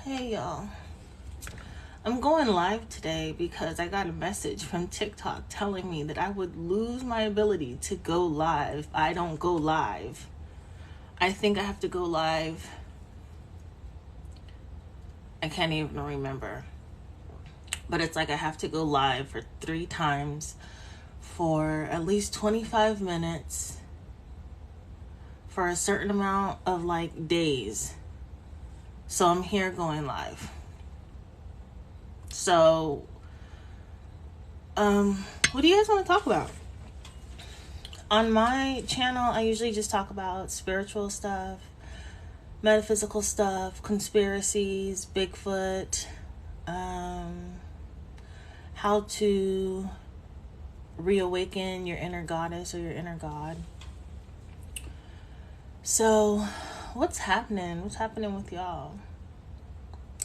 Hey y'all. I'm going live today because I got a message from TikTok telling me that I would lose my ability to go live if I don't go live. I think I have to go live. I can't even remember. But it's like I have to go live for 3 times for at least 25 minutes for a certain amount of like days. So I'm here going live. So, what do you guys want to talk about? On my channel, I usually just talk about spiritual stuff, metaphysical stuff, conspiracies, Bigfoot, how to reawaken your inner goddess or your inner god. So, what's happening? What's happening with y'all?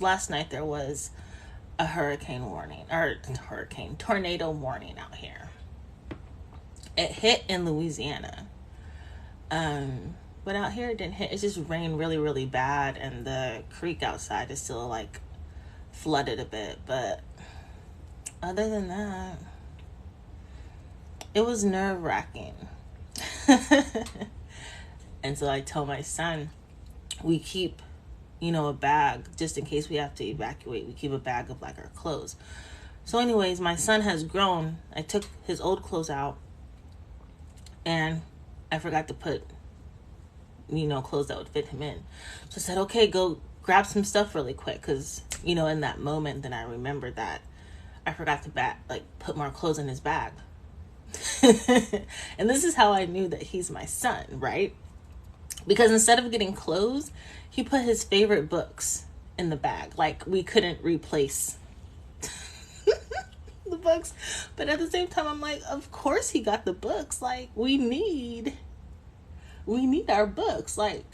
Last night there was a tornado warning out here. It hit in Louisiana. But out here it didn't hit. It just rained really, really bad, and the creek outside is still like flooded a bit. But other than that, it was nerve-wracking. And so I tell my son, we keep, a bag just in case we have to evacuate. We keep a bag of like our clothes. So anyways, my son has grown. I took his old clothes out and I forgot to put, clothes that would fit him in. So I said, okay, go grab some stuff really quick. Cause, in that moment, then I remembered that I forgot to put more clothes in his bag. And this is how I knew that he's my son, right? Because instead of getting clothes, he put his favorite books in the bag. Like, we couldn't replace the books. But at the same time, I'm like, of course he got the books. Like, we need our books. Like,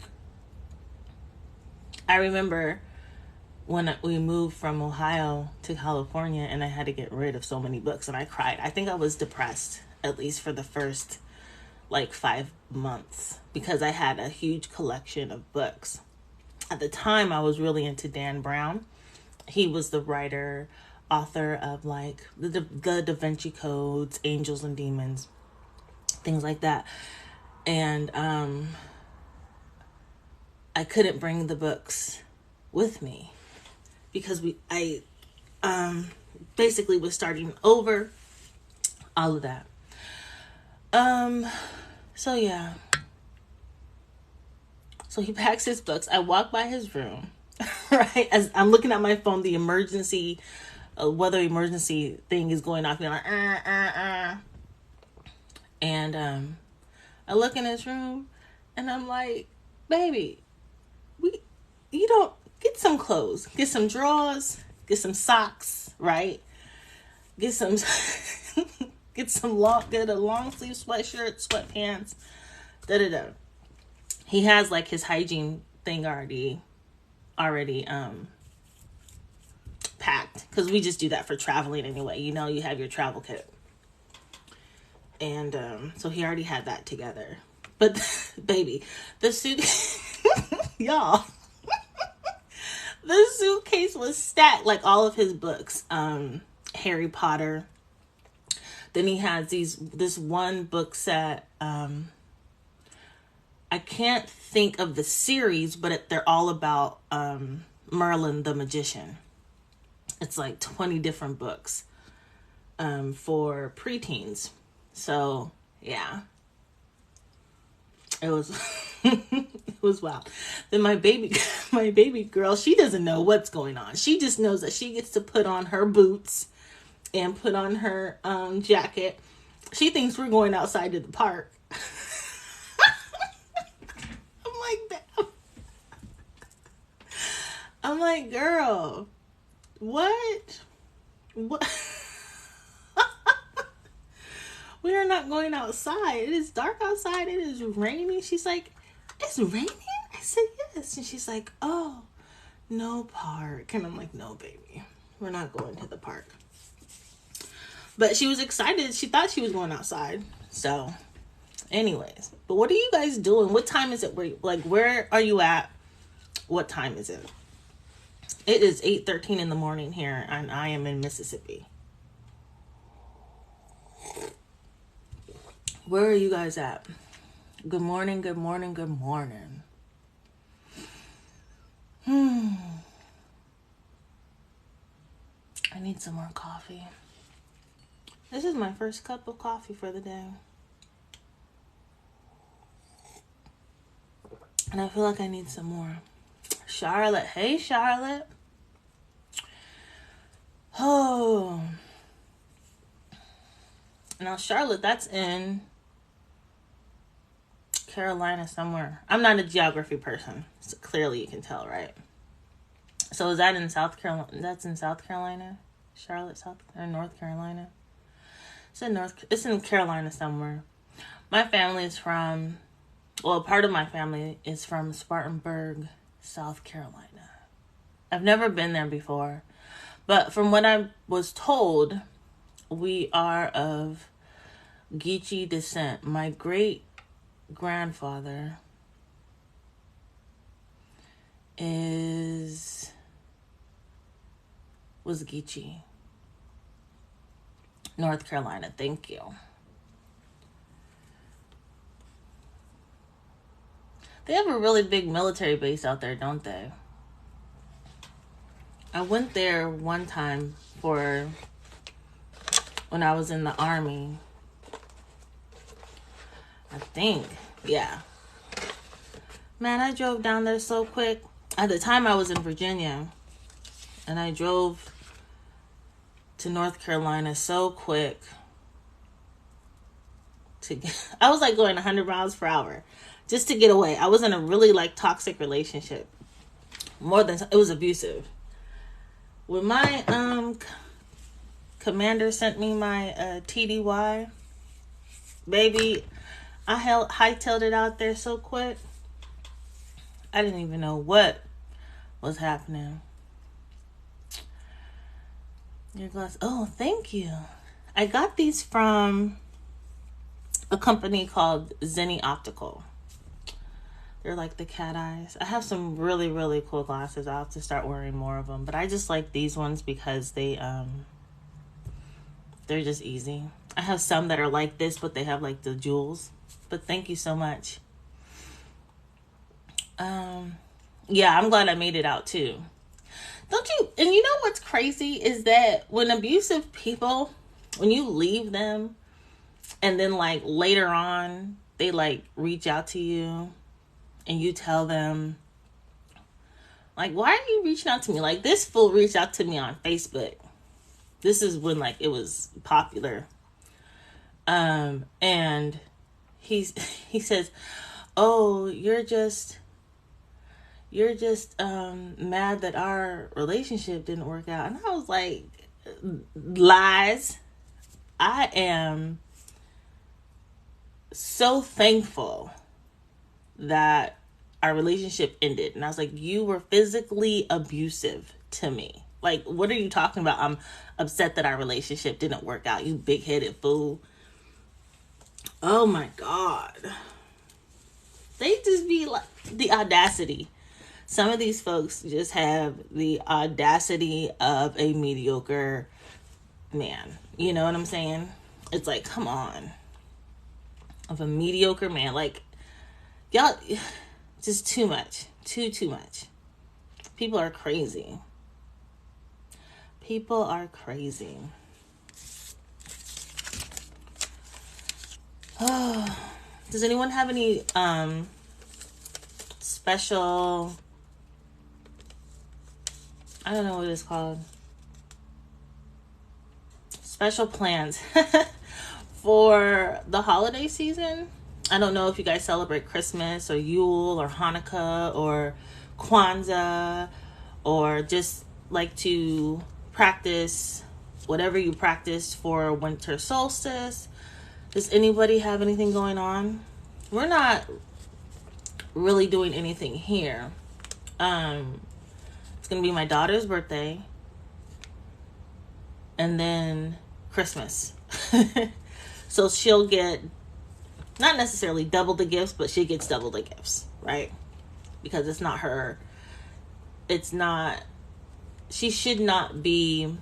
I remember when we moved from Ohio to California and I had to get rid of so many books and I cried. I think I was depressed, at least for the first 5 months, because I had a huge collection of books. At the time, I was really into Dan Brown. He was the writer, author of the Da Vinci Codes, Angels and Demons, things like that. And I couldn't bring the books with me because I basically was starting over, all of that. So yeah. So he packs his books. I walk by his room, right? As I'm looking at my phone, the emergency, weather emergency thing is going off. Like, And I look in his room and I'm like, baby, you don't get some clothes, get some drawers, get some socks, right? Get some, get a long sleeve sweatshirt, sweatpants, He has his hygiene thing already packed, because we just do that for traveling anyway. You have your travel kit. And so he already had that together. But baby, the suit y'all, the suitcase was stacked, all of his books, Harry Potter. Then he has this one book set, I can't think of the series, but they're all about Merlin the Magician. It's 20 different books for preteens. So yeah, it was it was wild. Then my baby girl, she doesn't know what's going on. She just knows that she gets to put on her boots and put on her jacket. She thinks we're going outside to the park. I'm like, girl, what? we are not going outside. It is dark outside. It is raining. She's like, it's raining? I said, yes. And she's like, oh, no park. And I'm like, no, baby, we're not going to the park. But she was excited. She thought she was going outside. So anyways, but what are you guys doing? What time is it? Where are you at? What time is it? It is 8:13 in the morning here, and I am in Mississippi. Where are you guys at? Good morning, good morning, good morning. I need some more coffee. This is my first cup of coffee for the day. And I feel like I need some more. Charlotte. Hey, Charlotte. Oh. Now, Charlotte, that's in Carolina somewhere. I'm not a geography person, so clearly you can tell, right? So is that in South Carolina? That's in South Carolina? Charlotte, North Carolina? It's in Carolina somewhere. My family is from, part of my family is from Spartanburg, South Carolina. I've never been there before, but from what I was told, we are of Geechee descent. My great grandfather was Geechee, North Carolina. Thank you. They have a really big military base out there, don't they? I went there one time when I was in the Army. I think, yeah. Man, I drove down there so quick. At the time, I was in Virginia, and I drove to North Carolina so quick. I was like going 100 miles per hour just to get away. I was in a really toxic relationship. It was abusive. When my commander sent me my TDY, baby, I hightailed it out there so quick. I didn't even know what was happening. Your glass. Oh, thank you. I got these from a company called Zenni Optical. They're like the cat eyes. I have some really, really cool glasses. I'll have to start wearing more of them. But I just like these ones because they're just easy. I have some that are like this, but they have the jewels. But thank you so much. Yeah, I'm glad I made it out too. Don't you? And you know what's crazy is that when abusive people, when you leave them and then later on they reach out to you and you tell them why are you reaching out to me? This fool reached out to me on Facebook. This is when it was popular. And he says, oh, you're just mad that our relationship didn't work out. And I was like, lies. I am so thankful that our relationship ended. And I was like, you were physically abusive to me. What are you talking about? I'm upset that our relationship didn't work out, you big-headed fool. Oh my God. They just be the audacity. Some of these folks just have the audacity of a mediocre man. You know what I'm saying? It's come on. Of a mediocre man. Y'all, just too much. Too much. People are crazy. People are crazy. Oh, does anyone have any special, I don't know what it's called, special plans for the holiday season? I don't know if you guys celebrate Christmas or Yule or Hanukkah or Kwanzaa, or just to practice whatever you practice for winter solstice. Does anybody have anything going on? We're not really doing anything here. It's gonna be my daughter's birthday, and then Christmas. So she'll get, not necessarily double the gifts, but she gets double the gifts, right? Because it's not her. She should not be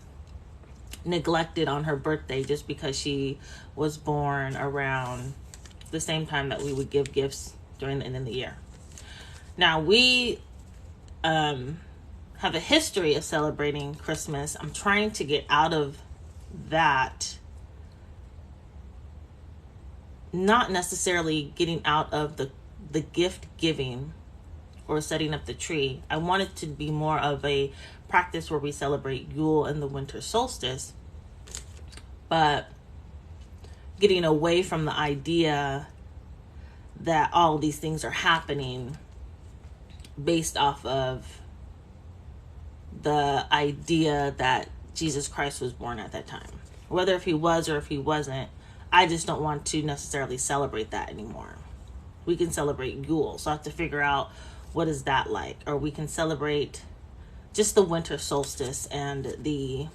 neglected on her birthday just because she was born around the same time that we would give gifts during the end of the year. Now, we have a history of celebrating Christmas. I'm trying to get out of that. Not necessarily getting out of the gift giving or setting up the tree. I want it to be more of a practice where we celebrate Yule and the winter solstice, but getting away from the idea that all these things are happening based off of the idea that Jesus Christ was born at that time. Whether if he was or if he wasn't, I just don't want to necessarily celebrate that anymore. We can celebrate Yule, so I have to figure out what is that like. Or we can celebrate just the winter solstice and the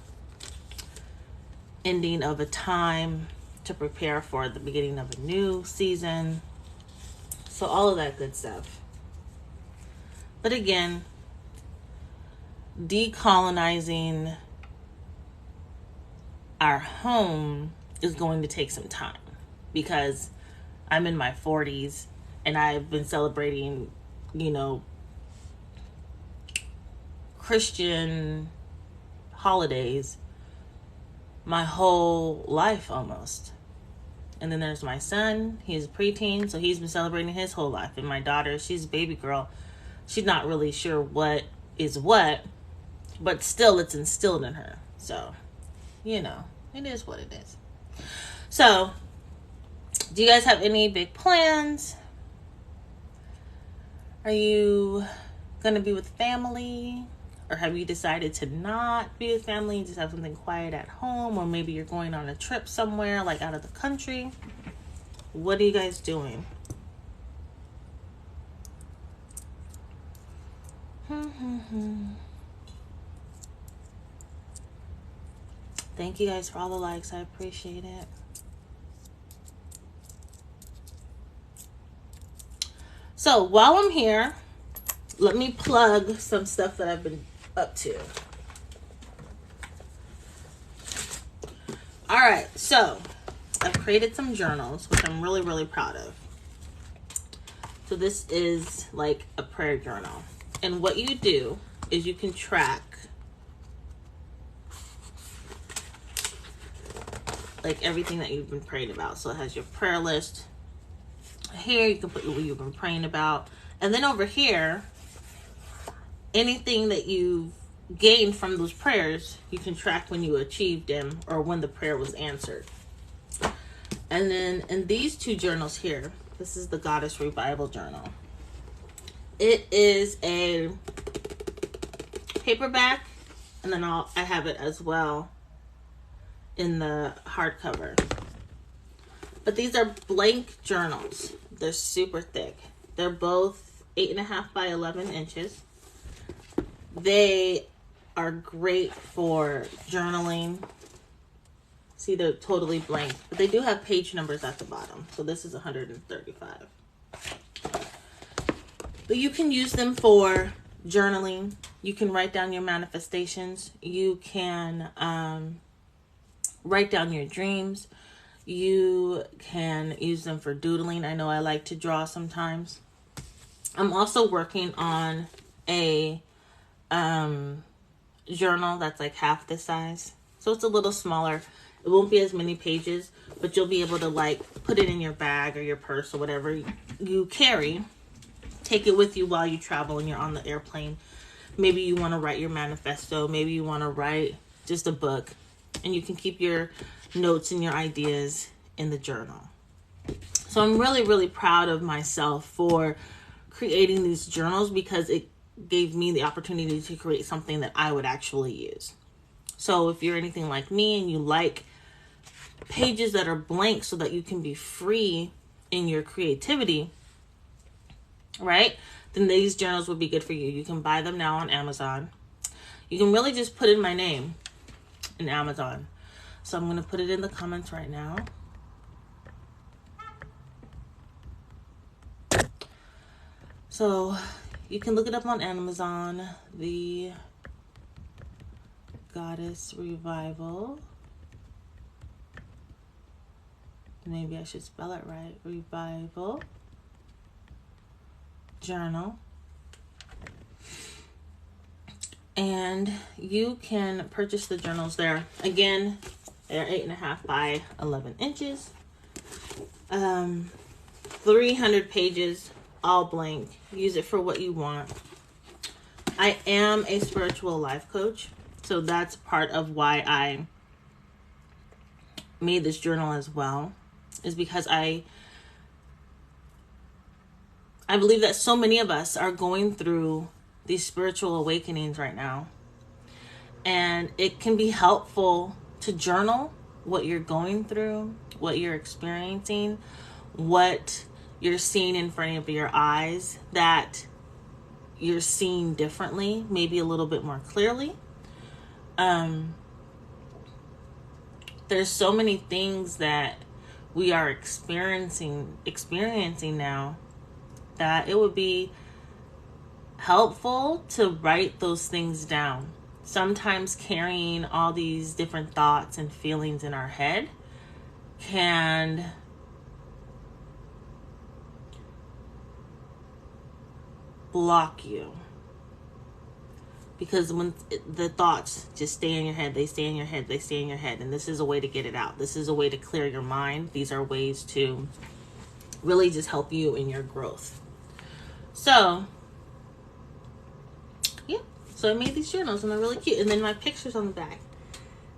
ending of a time to prepare for the beginning of a new season. So all of that good stuff. But again, decolonizing our home is going to take some time, because I'm in my 40s and I've been celebrating, Christian holidays my whole life almost. And then there's my son. He's a preteen, so he's been celebrating his whole life. And my daughter, she's a baby girl. She's not really sure what is what, but still it's instilled in her. So, it is what it is. So, do you guys have any big plans? Are you going to be with family? Or have you decided to not be with family and just have something quiet at home? Or maybe you're going on a trip somewhere, like out of the country? What are you guys doing? Thank you guys for all the likes. I appreciate it. So while I'm here, let me plug some stuff that I've been up to. All right, so I've created some journals, which I'm really, really proud of. So this is like a prayer journal. And what you do is you can track like everything that you've been praying about. So it has your prayer list. Here you can put what you've been praying about. And then over here, anything that you've gained from those prayers, you can track when you achieved them or when the prayer was answered. And then in these two journals here, this is the Goddess Revival Journal. It is a paperback, and then I have it as well in the hardcover. But these are blank journals. They're super thick. They're both 8.5 by 11 inches. They are great for journaling. See, they're totally blank, but they do have page numbers at the bottom. So this is 135. But you can use them for journaling. You can write down your manifestations. You can write down your dreams. You can use them for doodling. I know I like to draw sometimes. I'm also working on a journal that's like half this size. So it's a little smaller. It won't be as many pages, but you'll be able to like put it in your bag or your purse or whatever you carry. Take it with you while you travel and you're on the airplane. Maybe you want to write your manifesto. Maybe you want to write just a book. And you can keep your notes and your ideas in the journal. So I'm really, really proud of myself for creating these journals, because it gave me the opportunity to create something that I would actually use. So if you're anything like me and you like pages that are blank so that you can be free in your creativity, right? Then these journals would be good for you. You can buy them now on Amazon. You can really just put in my name in Amazon. So I'm going to put it in the comments right now. So you can look it up on Amazon, the Goddess Revival. Maybe I should spell it right. Revival journal. And you can purchase the journals there. Again, they're 8.5 by 11 inches. 300 pages, all blank. Use it for what you want. I am a spiritual life coach, so that's part of why I made this journal as well, is because I believe that so many of us are going through these spiritual awakenings right now. And it can be helpful to journal what you're going through, what you're experiencing, what you're seeing in front of your eyes that you're seeing differently, maybe a little bit more clearly. There's so many things that we are experiencing now that it would be helpful to write those things down. Sometimes carrying all these different thoughts and feelings in our head can block you. Because when the thoughts just stay in your head, they stay in your head, they stay in your head. And this is a way to get it out. This is a way to clear your mind. These are ways to really just help you in your growth. So, yeah. So I made these journals and they're really cute. And then my picture's on the back.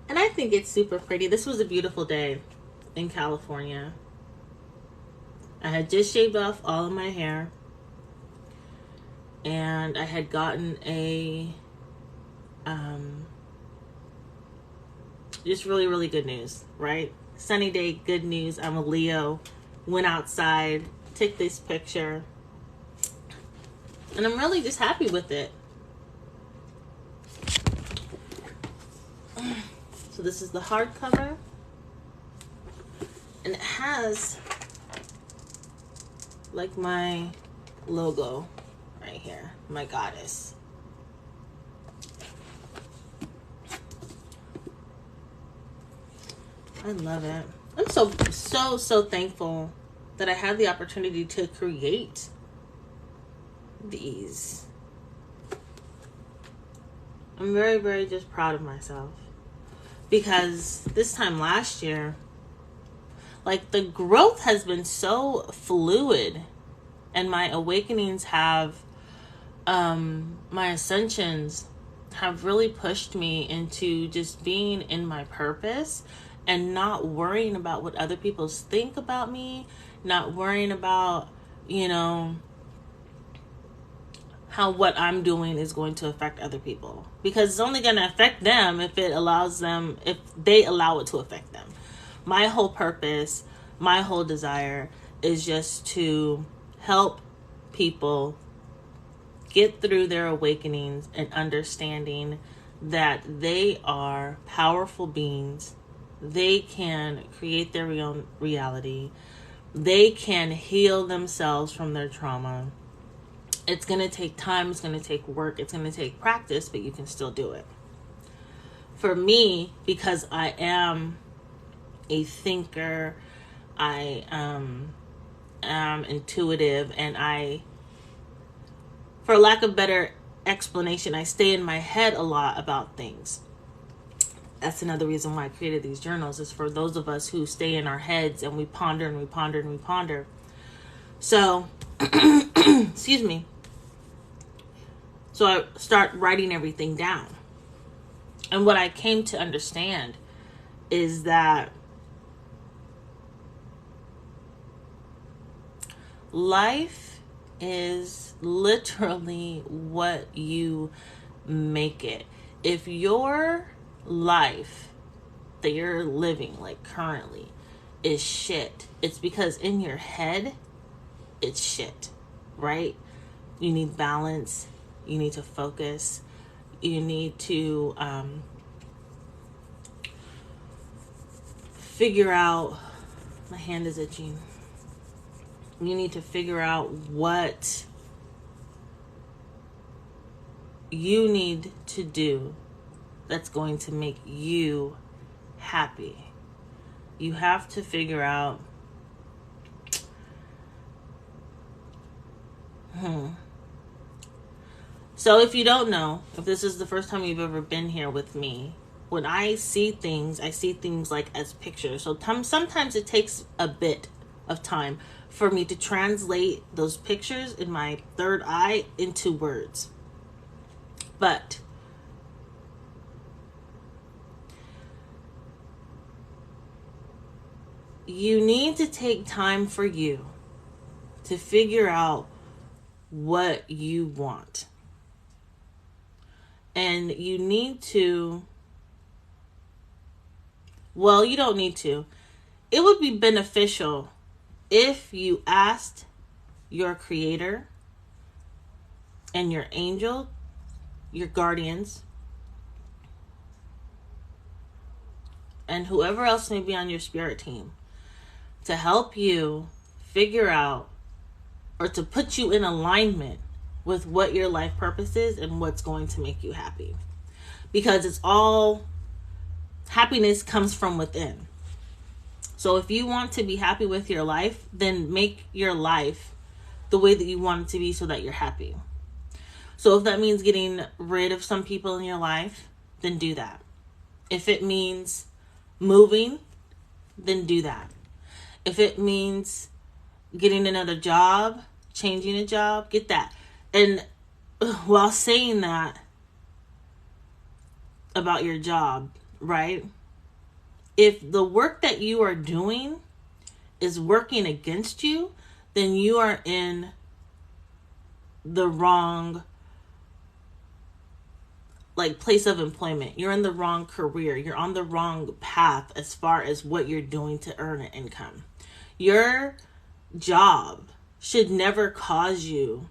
And I think it's super pretty. This was a beautiful day in California. I had just shaved off all of my hair. And I had gotten a just really, really good news, right? Sunny day, good news. I'm a Leo. Went outside, took this picture. And I'm really just happy with it. So this is the hardcover. And it has like my logo right here, my goddess. I love it. I'm so thankful that I had the opportunity to create these. I'm very, very just proud of myself. Because this time last year, like, the growth has been so fluid. And my awakenings have, my ascensions have really pushed me into just being in my purpose and not worrying about what other people think about me, not worrying about, how what I'm doing is going to affect other people. Because it's only going to affect them if they allow it to affect them. My whole purpose, my whole desire is just to help people get through their awakenings and understanding that they are powerful beings. They can create their own reality. They can heal themselves from their trauma. It's going to take time. It's going to take work. It's going to take practice, but you can still do it. For me, because I am a thinker, I am intuitive, and for lack of better explanation, I stay in my head a lot about things. That's another reason why I created these journals, is for those of us who stay in our heads and we ponder and we ponder and we ponder. So, excuse me. So I start writing everything down. And what I came to understand is that life is literally what you make it. If your life that you're living like currently is shit, it's because in your head it's shit, right? You need balance. You need to focus. You need to figure out, my hand is itching. You need to figure out what you need to do that's going to make you happy. You have to figure out So if you don't know, if this is the first time you've ever been here with me, when I see things like as pictures. So sometimes it takes a bit of time for me to translate those pictures in my third eye into words. But you need to take time for you to figure out what you want. And you need to, well, you don't need to. It would be beneficial if you asked your creator and your angel, your guardians, and whoever else may be on your spirit team to help you figure out or to put you in alignment with what your life purpose is and what's going to make you happy. Because it's all, happiness comes from within. So if you want to be happy with your life, then make your life the way that you want it to be so that you're happy. So if that means getting rid of some people in your life, then do that. If it means moving, then do that. If it means getting another job, changing a job, get that. And while saying that about your job, right? If the work that you are doing is working against you, then you are in the wrong place of employment. You're in the wrong career. You're on the wrong path as far as what you're doing to earn an income. Your job should never cause you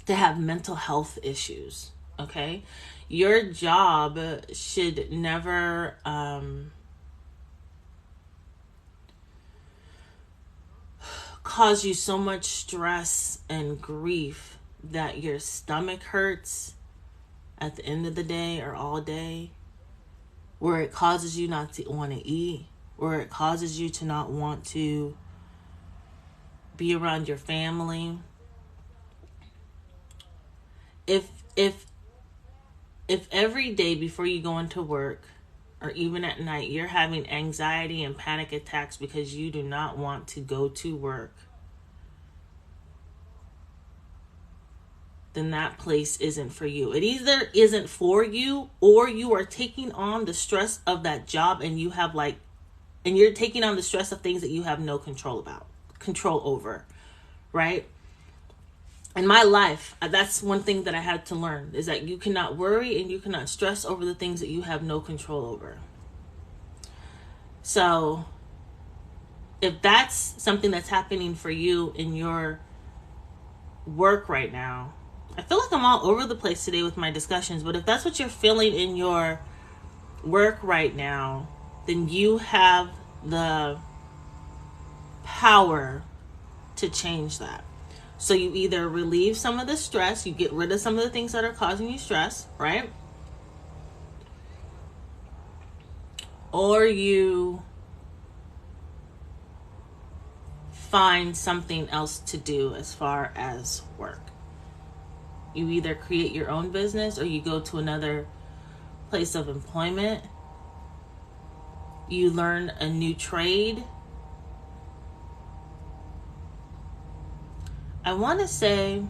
to have mental health issues, okay? Your job should never cause you so much stress and grief that your stomach hurts at the end of the day or all day, where it causes you not to want to eat, where it causes you to not want to be around your family. If every day before you go into work or even at night you're having anxiety and panic attacks because you do not want to go to work, then that place isn't for you. It either isn't for you, or you are taking on the stress of that job and you're taking on the stress of things that you have no control over, right? In my life, that's one thing that I had to learn, is that you cannot worry and you cannot stress over the things that you have no control over. So if that's something that's happening for you in your work right now, I feel like I'm all over the place today with my discussions, but if that's what you're feeling in your work right now, then you have the power to change that. So you either relieve some of the stress, you get rid of some of the things that are causing you stress, right? Or you find something else to do as far as work. You either create your own business or you go to another place of employment. You learn a new trade. I want to say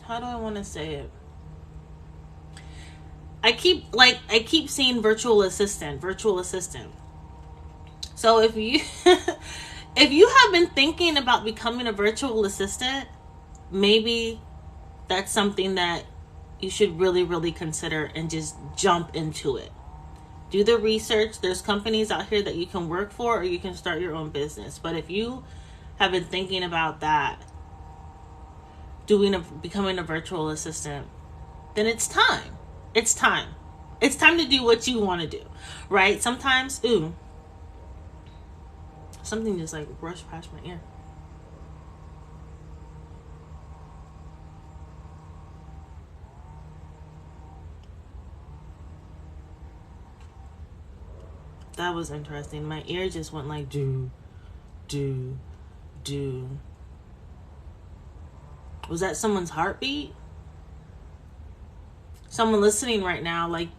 how do I want to say it? I keep seeing virtual assistant. So if you If you have been thinking about becoming a virtual assistant, maybe that's something that you should really, really consider and just jump into it. Do the research. There's companies out here that you can work for, or you can start your own business. But if you have been thinking about that, becoming a virtual assistant, then it's time. It's time. It's time to do what you want to do, right? Sometimes, something just like brushed past my ear. That was interesting. My ear just went like do. Was that someone's heartbeat? Someone listening right now, like,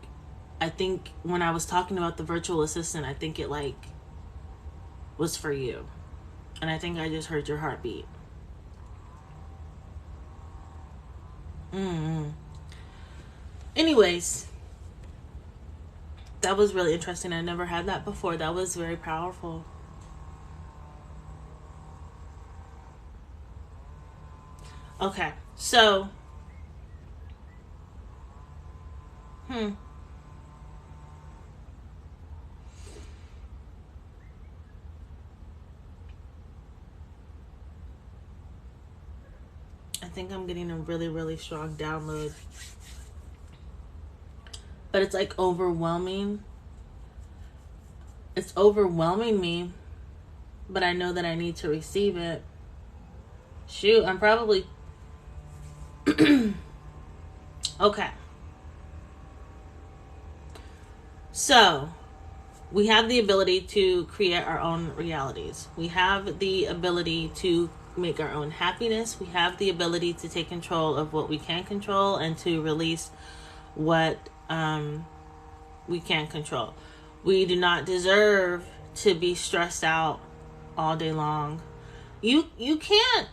I think when I was talking about the virtual assistant, I think it like was for you. And I think I just heard your heartbeat. Anyways, that was really interesting. I never had that before. That was very powerful. Okay, so I think I'm getting a really, really strong download. But it's like overwhelming. It's overwhelming me. But I know that I need to receive it. Shoot, I'm probably... Okay. So, we have the ability to create our own realities. We have the ability to make our own happiness. We have the ability to take control of what we can control and to release what we can't control. We do not deserve to be stressed out all day long. You can't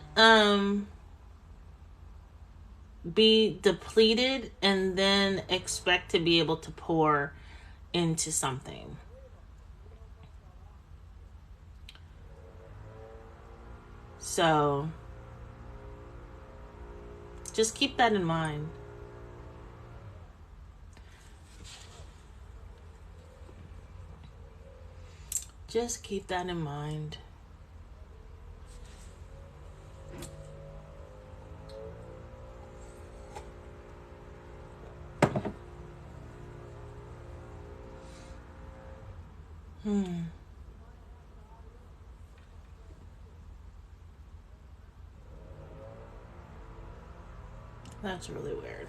be depleted and then expect to be able to pour into something. So just keep that in mind. Just keep that in mind. That's really weird.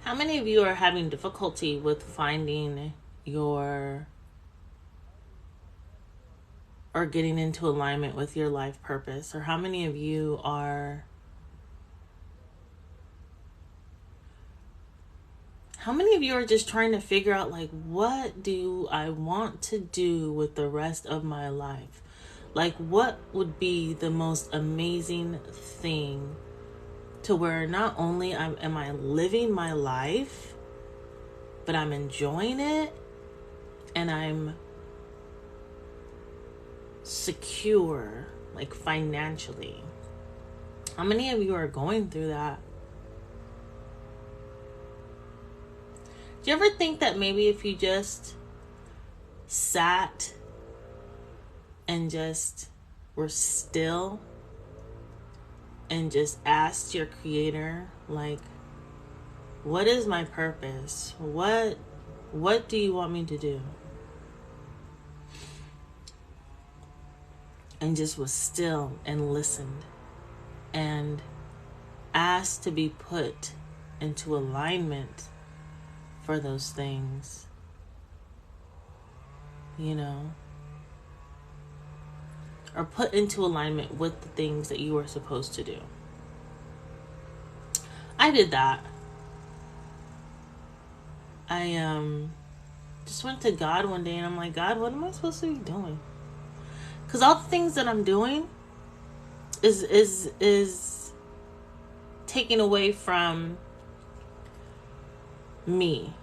How many of you are having difficulty with finding your, or getting into alignment with your life purpose? Or how many of you are, just trying to figure out, like, what do I want to do with the rest of my life? Like, what would be the most amazing thing to where not only am I living my life, but I'm enjoying it and I'm secure, like financially? How many of you are going through that? Do you ever think that maybe if you just sat and just were still and just asked your creator, like, what is my purpose? What do you want me to do? And just was still and listened and asked to be put into alignment for those things, you know, or put into alignment with the things that you were supposed to do. I did that. I just went to God one day and I'm like, God, what am I supposed to be doing? Because all the things that I'm doing is taking away from me.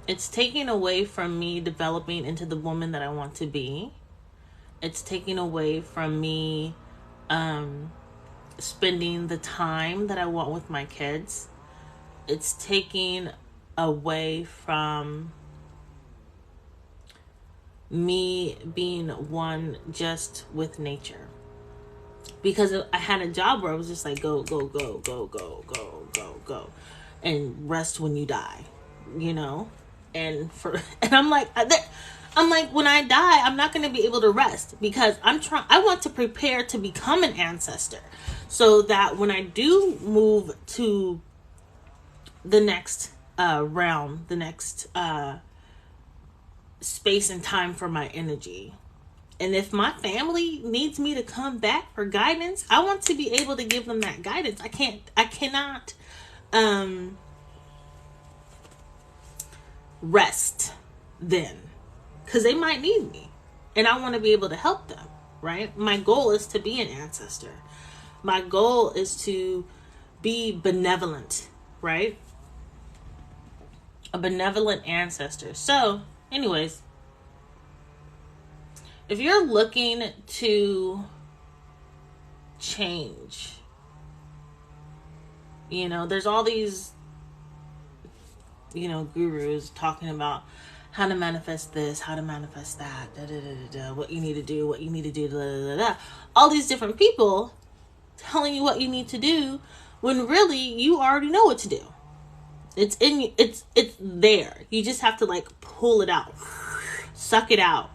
It's taking away from me developing into the woman that I want to be. It's taking away from me spending the time that I want with my kids. It's taking away from me being one just with nature. Because I had a job where I was just like, go, go, go, go, go, go, go, go. And rest when you die, you know? And I'm like, when I die, I'm not going to be able to rest because I want to prepare to become an ancestor so that when I do move to the next realm, the next space and time for my energy. And if my family needs me to come back for guidance, I want to be able to give them that guidance. I cannot rest then because they might need me and I want to be able to help them, right? My goal is to be an ancestor. My goal is to be benevolent, right? A benevolent ancestor. So, anyways, if you're looking to change, you know, there's all these, you know, gurus talking about how to manifest this, how to manifest that, what you need to do, what you need to do, all these different people telling you what you need to do when really you already know what to do. It's in you. It's there. You just have to like pull it out, suck it out.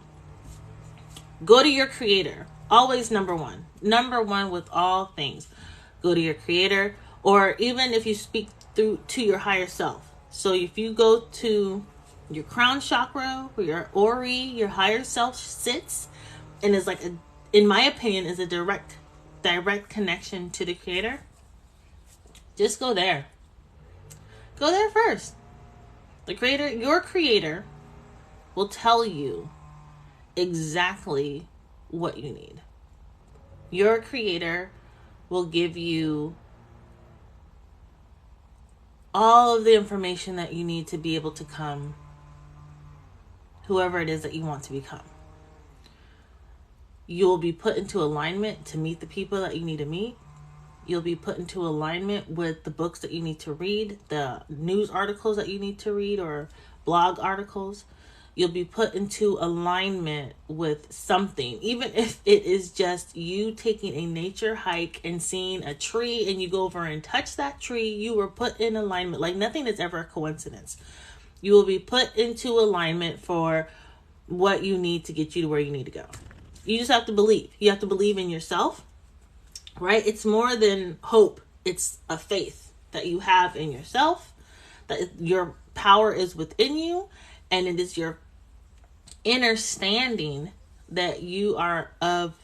Go to your creator. Always number one with all things. Go to your creator, or even if you speak through to your higher self. So if you go to your crown chakra, where your Ori, your higher self sits, and is like in my opinion, is a direct connection to the creator. Just go there. Go there first. The creator, your creator, will tell you exactly what you need. Your creator will give you all of the information that you need to be able to become whoever it is that you want to become. You'll be put into alignment to meet the people that you need to meet. You'll be put into alignment with the books that you need to read, the news articles that you need to read, or blog articles. You'll be put into alignment with something, even if it is just you taking a nature hike and seeing a tree and you go over and touch that tree. You were put in alignment. Like nothing is ever a coincidence. You will be put into alignment for what you need to get you to where you need to go. You just have to believe. You have to believe in yourself, right? It's more than hope. It's a faith that you have in yourself, that your power is within you, and it is your understanding that you are of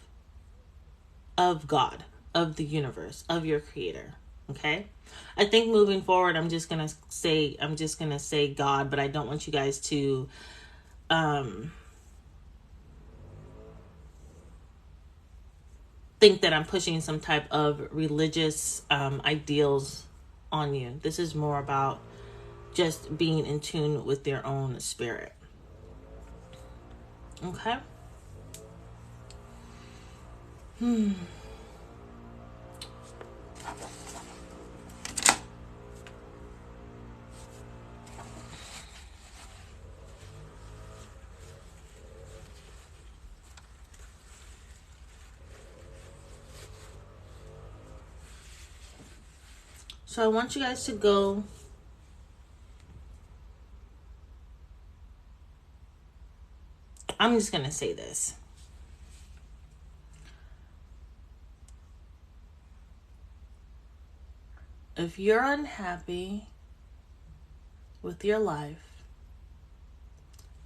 God, of the universe, of your creator. Okay? I think moving forward, I'm just gonna say God, but I don't want you guys to think that I'm pushing some type of religious ideals on you. This is more about just being in tune with your own spirit. Okay? So I want you guys to go I'm just going to say this. If you're unhappy with your life,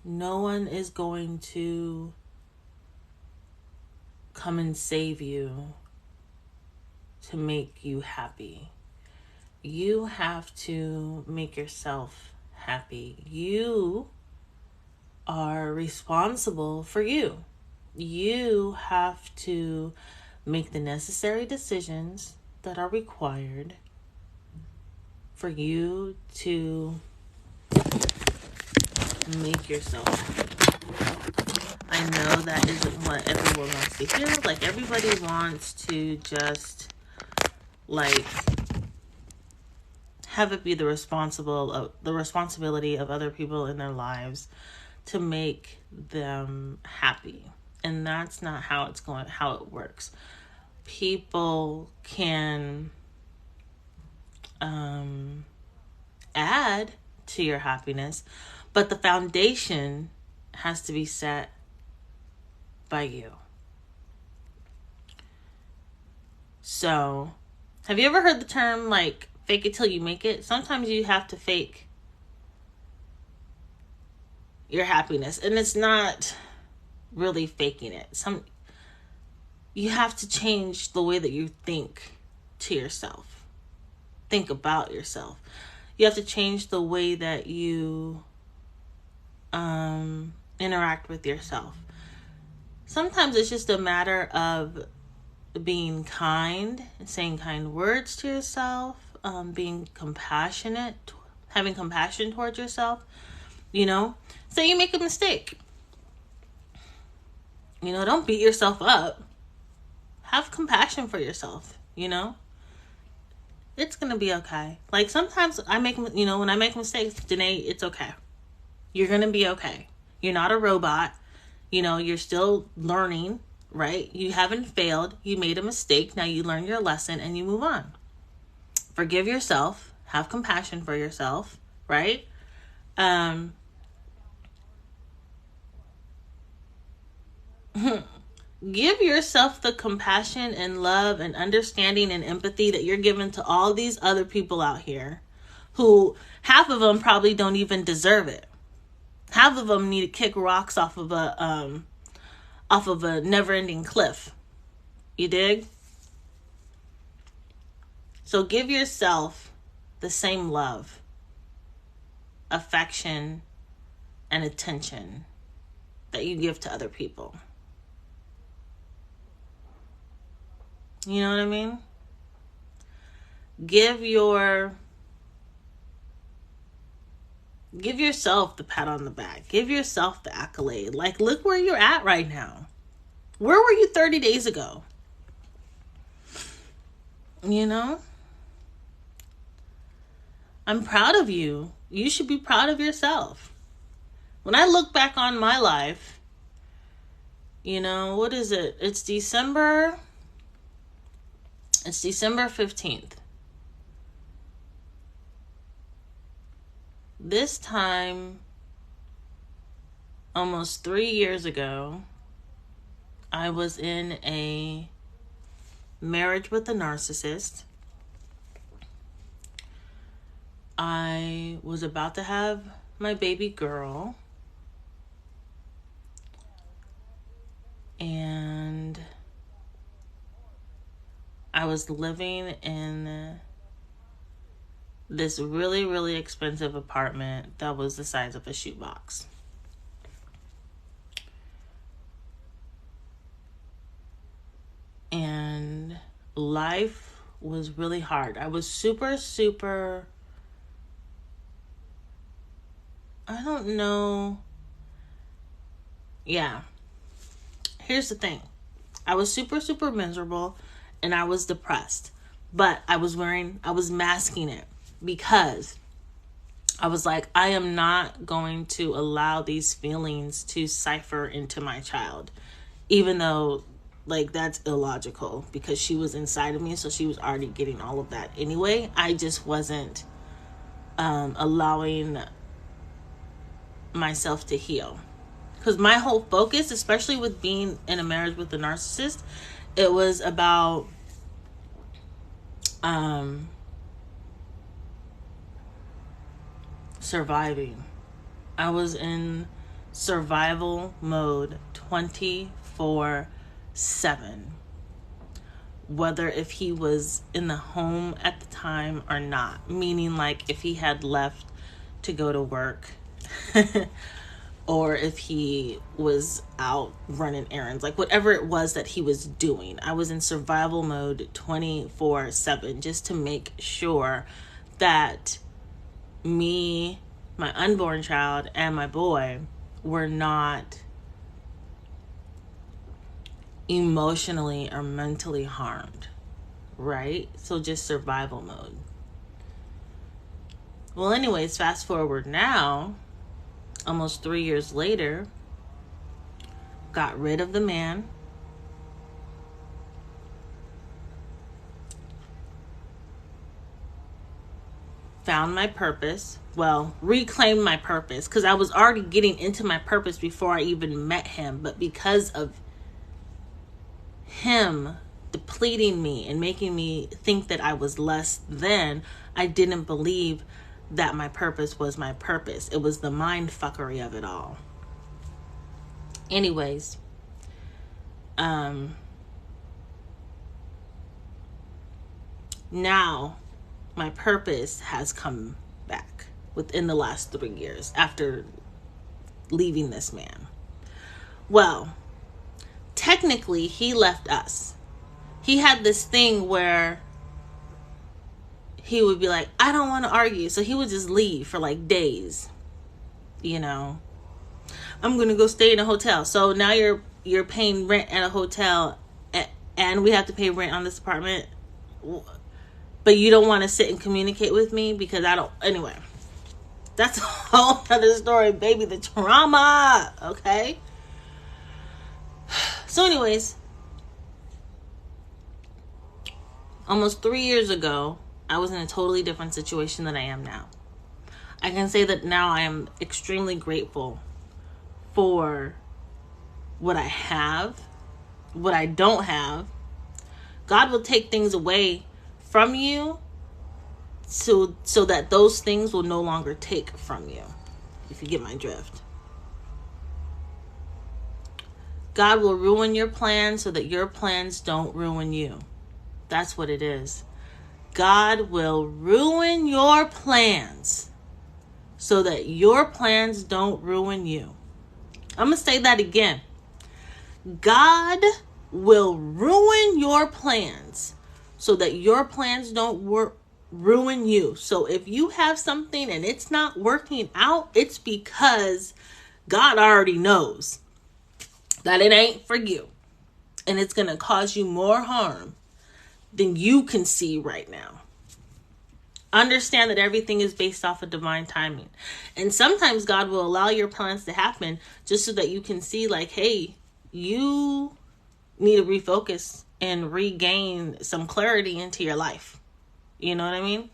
no one is going to come and save you to make you happy. You have to make yourself happy. You are responsible for you. You have to make the necessary decisions that are required for you to make yourself happy. I know that isn't what everyone wants to hear. Like, everybody wants to just, like, have it be the responsibility of other people in their lives to make them happy. And that's not how it works. People can add to your happiness, but the foundation has to be set by you. So, have you ever heard the term, like, fake it till you make it? Sometimes you have to fake your happiness, and it's not really faking it. You have to change the way that you think to yourself. Think about yourself. You have to change the way that you interact with yourself. Sometimes it's just a matter of being kind, saying kind words to yourself, being compassionate, having compassion towards yourself. You know, say you make a mistake. You know, don't beat yourself up. Have compassion for yourself, you know? It's going to be okay. Like, sometimes when I make mistakes, Danae, it's okay. You're going to be okay. You're not a robot. You know, you're still learning, right? You haven't failed. You made a mistake. Now you learn your lesson and you move on. Forgive yourself. Have compassion for yourself, right? Give yourself the compassion and love and understanding and empathy that you're giving to all these other people out here who half of them probably don't even deserve it. Half of them need to kick rocks off of a never-ending cliff. You dig? So give yourself the same love, affection, and attention that you give to other people. You know what I mean? Give yourself the pat on the back. Give yourself the accolade. Like, look where you're at right now. Where were you 30 days ago? You know? I'm proud of you. You should be proud of yourself. When I look back on my life, you know, what is it? It's December 15th. This time, almost 3 years ago, I was in a marriage with a narcissist. I was about to have my baby girl. And I was living in this really, really expensive apartment that was the size of a shoebox. And life was really hard. I was super, I don't know. Yeah. Here's the thing. I was super miserable and I was depressed. But I was masking it because I was like, I am not going to allow these feelings to cipher into my child. Even though, like, that's illogical because she was inside of me, so she was already getting all of that anyway. I just wasn't allowing myself to heal. Because my whole focus, especially with being in a marriage with a narcissist, it was about surviving. I was in survival mode 24/7. Whether if he was in the home at the time or not. Meaning, like, if he had left to go to work or if he was out running errands, like whatever it was that he was doing, I was in survival mode 24/7 just to make sure that me, my unborn child, and my boy were not emotionally or mentally harmed, right? So just survival mode. Well, anyways, fast forward now, almost 3 years later, got rid of the man. Found my purpose. Well, reclaimed my purpose, because I was already getting into my purpose before I even met him. But because of him depleting me and making me think that I was less than, I didn't believe that my purpose was my purpose. It was the mind fuckery of it all. Anyways, now my purpose has come back within the last 3 years after leaving this man. Well, technically he left us. He had this thing where he would be like, I don't want to argue. So he would just leave for like days. You know, I'm going to go stay in a hotel. So now you're paying rent at a hotel and we have to pay rent on this apartment. But you don't want to sit and communicate with me because I don't. Anyway, that's a whole other story, baby. The trauma. Okay. So anyways, almost 3 years ago, I was in a totally different situation than I am now. I can say that now I am extremely grateful for what I have, what I don't have. God will take things away from you so that those things will no longer take from you, if you get my drift. God will ruin your plans so that your plans don't ruin you. That's what it is. God will ruin your plans so that your plans don't ruin you. I'm going to say that again. God will ruin your plans so that your plans don't ruin you. So if you have something and it's not working out, it's because God already knows that it ain't for you. And it's going to cause you more harm than you can see right now. Understand that everything is based off of divine timing. And sometimes God will allow your plans to happen just so that you can see like, hey, you need to refocus and regain some clarity into your life. You know what I mean?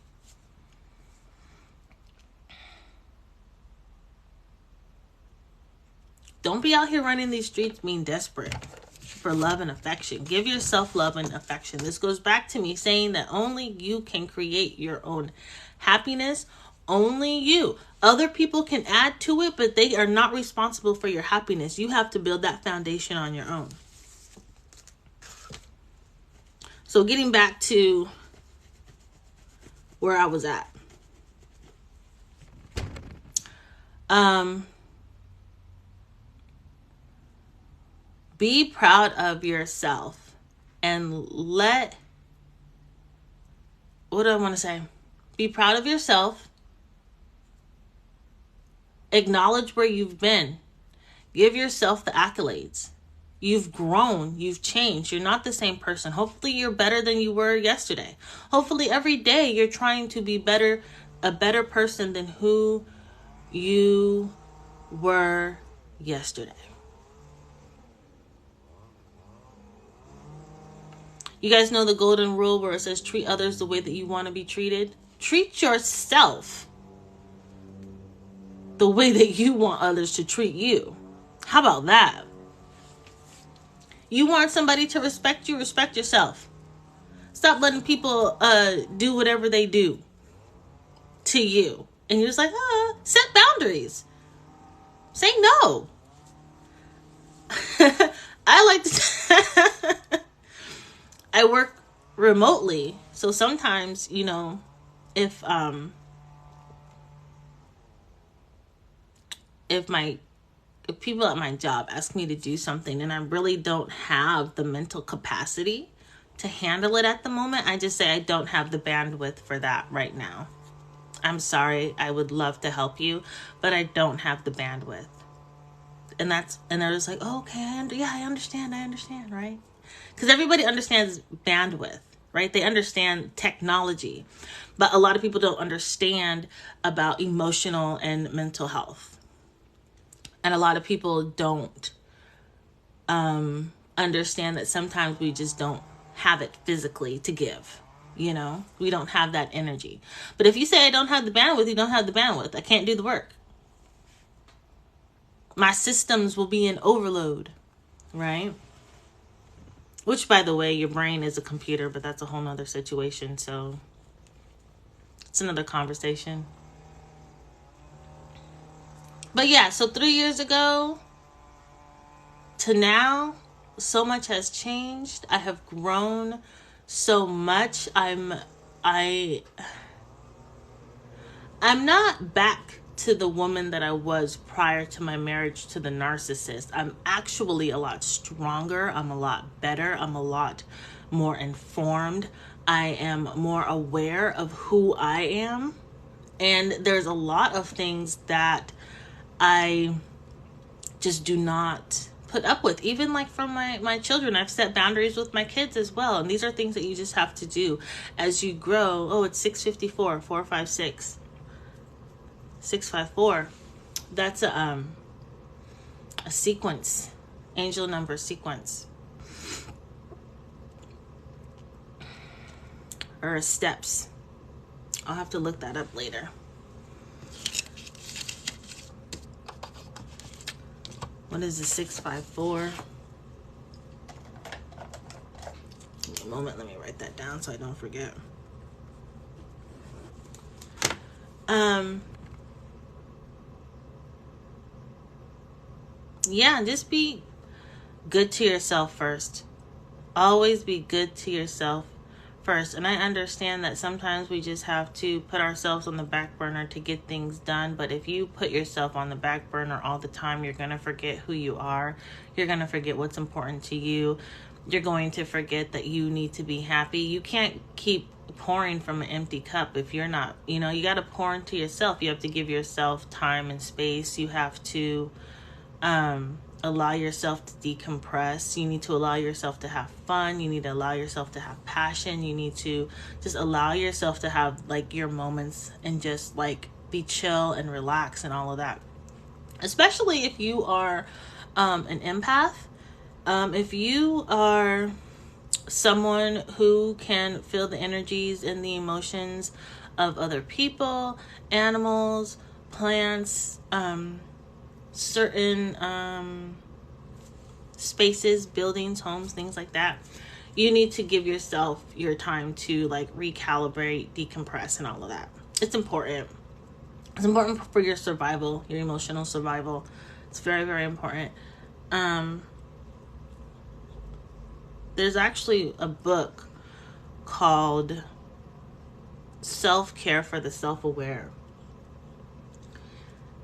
Don't be out here running these streets being desperate for love and affection. Give yourself love and affection. This goes back to me saying that only you can create your own happiness. Only you. Other people can add to it, but they are not responsible for your happiness. You have to build that foundation on your own. So getting back to where I was at. Be proud of yourself and what do I want to say? Be proud of yourself. Acknowledge where you've been. Give yourself the accolades. You've grown. You've changed. You're not the same person. Hopefully you're better than you were yesterday. Hopefully every day you're trying to be better, a better person than who you were yesterday. You guys know the golden rule where it says treat others the way that you want to be treated? Treat yourself the way that you want others to treat you. How about that? You want somebody to respect you, respect yourself. Stop letting people do whatever they do to you. And you're just like, set boundaries. Say no. I like to... I work remotely. So sometimes, you know, if people at my job ask me to do something and I really don't have the mental capacity to handle it at the moment, I just say I don't have the bandwidth for that right now. I'm sorry, I would love to help you, but I don't have the bandwidth. And they're just like, oh, okay, I understand, right? Because everybody understands bandwidth, right? They understand technology, but a lot of people don't understand about emotional and mental health. And a lot of people don't understand that sometimes we just don't have it physically to give. You know, we don't have that energy. But if you say I don't have the bandwidth, you don't have the bandwidth. I can't do the work. My systems will be in overload, right? Which, by the way, your brain is a computer, but that's a whole nother situation. So it's another conversation. But yeah, so 3 years ago to now, so much has changed. I have grown so much. I'm not back to the woman that I was prior to my marriage to the narcissist. I'm actually a lot stronger. I'm a lot better. I'm a lot more informed. I am more aware of who I am. And there's a lot of things that I just do not put up with. Even like from my children, I've set boundaries with my kids as well. And these are things that you just have to do as you grow. Oh, it's 6:54, 456. 654. That's a sequence, angel number sequence, or steps. I'll have to look that up later. What is the 654? Give me a moment, let me write that down so I don't forget. Yeah, just be good to yourself first. Always be good to yourself first. And I understand that sometimes we just have to put ourselves on the back burner to get things done. But if you put yourself on the back burner all the time, you're going to forget who you are. You're going to forget what's important to you. You're going to forget that you need to be happy. You can't keep pouring from an empty cup if you're not, you got to pour into yourself. You have to give yourself time and space. You have to allow yourself to decompress. You need to allow yourself to have fun. You need to allow yourself to have passion. You need to just allow yourself to have like your moments and just like be chill and relax and all of that. Especially if you are an empath. If you are someone who can feel the energies and the emotions of other people, animals, plants, certain spaces, buildings, homes, things like that, you need to give yourself your time to like recalibrate, decompress, and all of that. It's important. It's important for your survival, your emotional survival. It's very, very important. There's actually a book called Self-Care for the Self-Aware.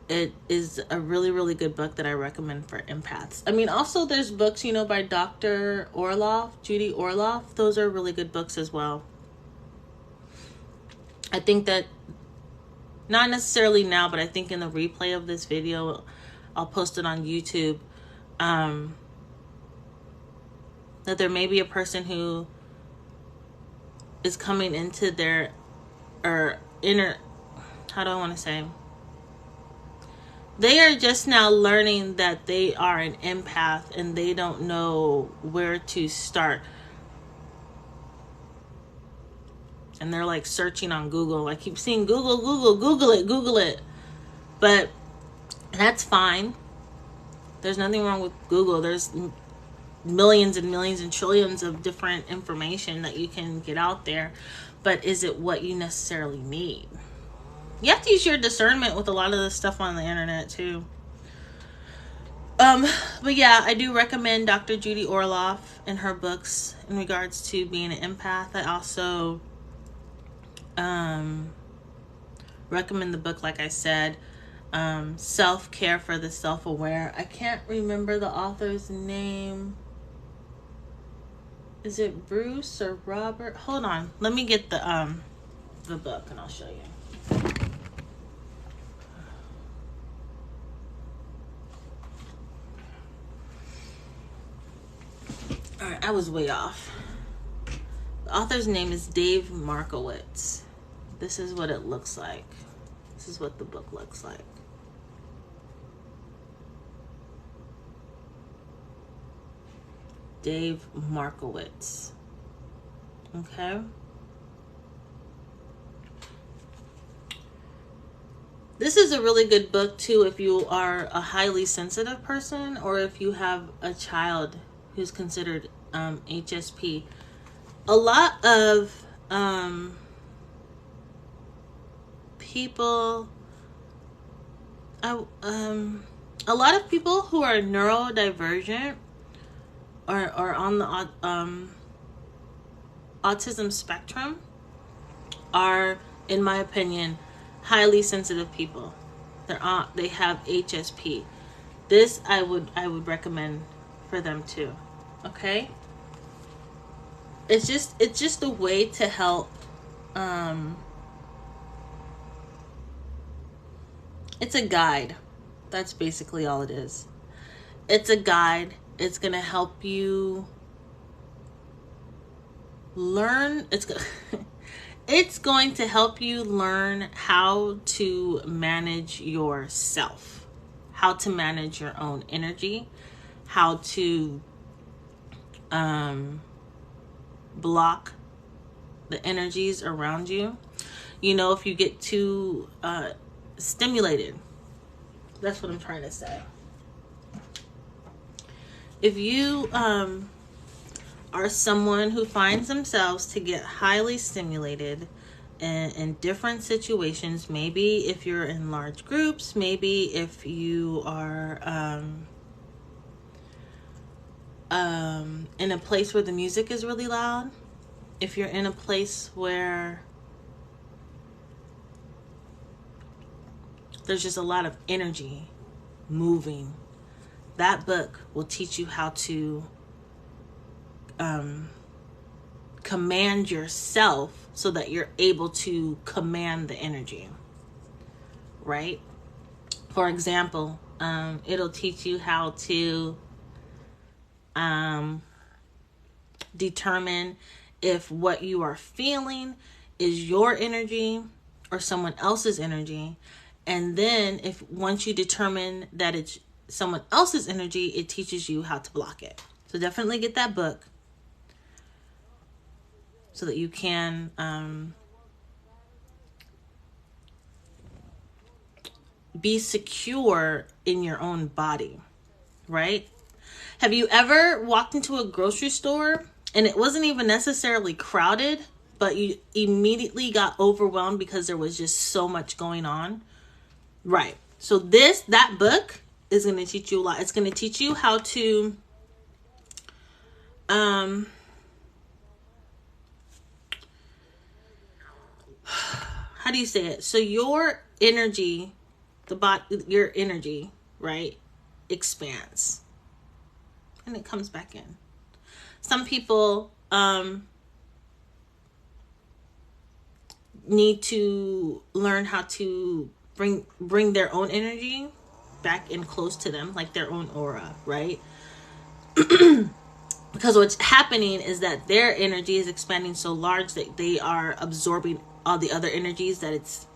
It is a really, really good book that I recommend for empaths. I mean, also there's books, by Dr. Orloff, Judy Orloff. Those are really good books as well. I think that, not necessarily now, but I think in the replay of this video, I'll post it on YouTube, that there may be a person who is coming into their, or inner, how do I want to say? They are just now learning that they are an empath and they don't know where to start. And they're like searching on Google. I keep seeing Google it. But that's fine. There's nothing wrong with Google. There's millions and millions and trillions of different information that you can get out there. But is it what you necessarily need? You have to use your discernment with a lot of the stuff on the internet too. But yeah, I do recommend Dr. Judy Orloff and her books in regards to being an empath. I also recommend the book, like I said, Self-Care for the Self-Aware. I can't remember the author's name. Is it Bruce or Robert? Hold on. Let me get the book and I'll show you. I was way off. The author's name is Dave Markowitz. This is what it looks like. This is what the book looks like. Dave Markowitz. Okay. This is a really good book too if you are a highly sensitive person or if you have a child who's considered HSP. A lot of people, a lot of people who are neurodivergent or on the autism spectrum are, in my opinion, highly sensitive people. They have HSP. This I would recommend for them too. Okay? It's just a way to help it's a guide. That's basically all it is. It's a guide. It's going to help you learn. It's going to help you learn how to manage yourself, how to manage your own energy, how to block the energies around you. You know, if you get too stimulated, that's what I'm trying to say. If you are someone who finds themselves to get highly stimulated in different situations, maybe if you're in large groups, maybe if you are in a place where the music is really loud, if you're in a place where there's just a lot of energy moving, that book will teach you how to command yourself so that you're able to command the energy, right? For example, it'll teach you how to determine if what you are feeling is your energy or someone else's energy. And then once you determine that it's someone else's energy, it teaches you how to block it. So definitely get that book so that you can be secure in your own body, right? Have you ever walked into a grocery store and it wasn't even necessarily crowded, but you immediately got overwhelmed because there was just so much going on? Right. So that book is going to teach you a lot. It's going to teach you how to how do you say it? So your energy, your energy, right, expands and it comes back in. Some people need to learn how to bring their own energy back in close to them, like their own aura, right? Because what's happening is that their energy is expanding so large that they are absorbing all the other energies that it's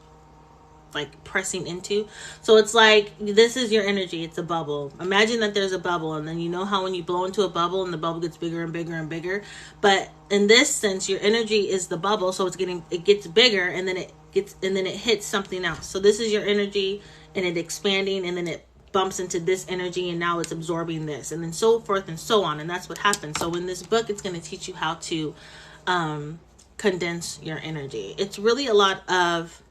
like pressing into. So it's like, this is your energy. It's a bubble. Imagine that there's a bubble, and then you know how when you blow into a bubble and the bubble gets bigger and bigger and bigger. But in this sense, your energy is the bubble, so it gets bigger, and then it hits something else. So this is your energy, and it expanding, and then it bumps into this energy, and now it's absorbing this, and then so forth and so on. And that's what happens. So in this book, it's going to teach you how to condense your energy. It's really a lot of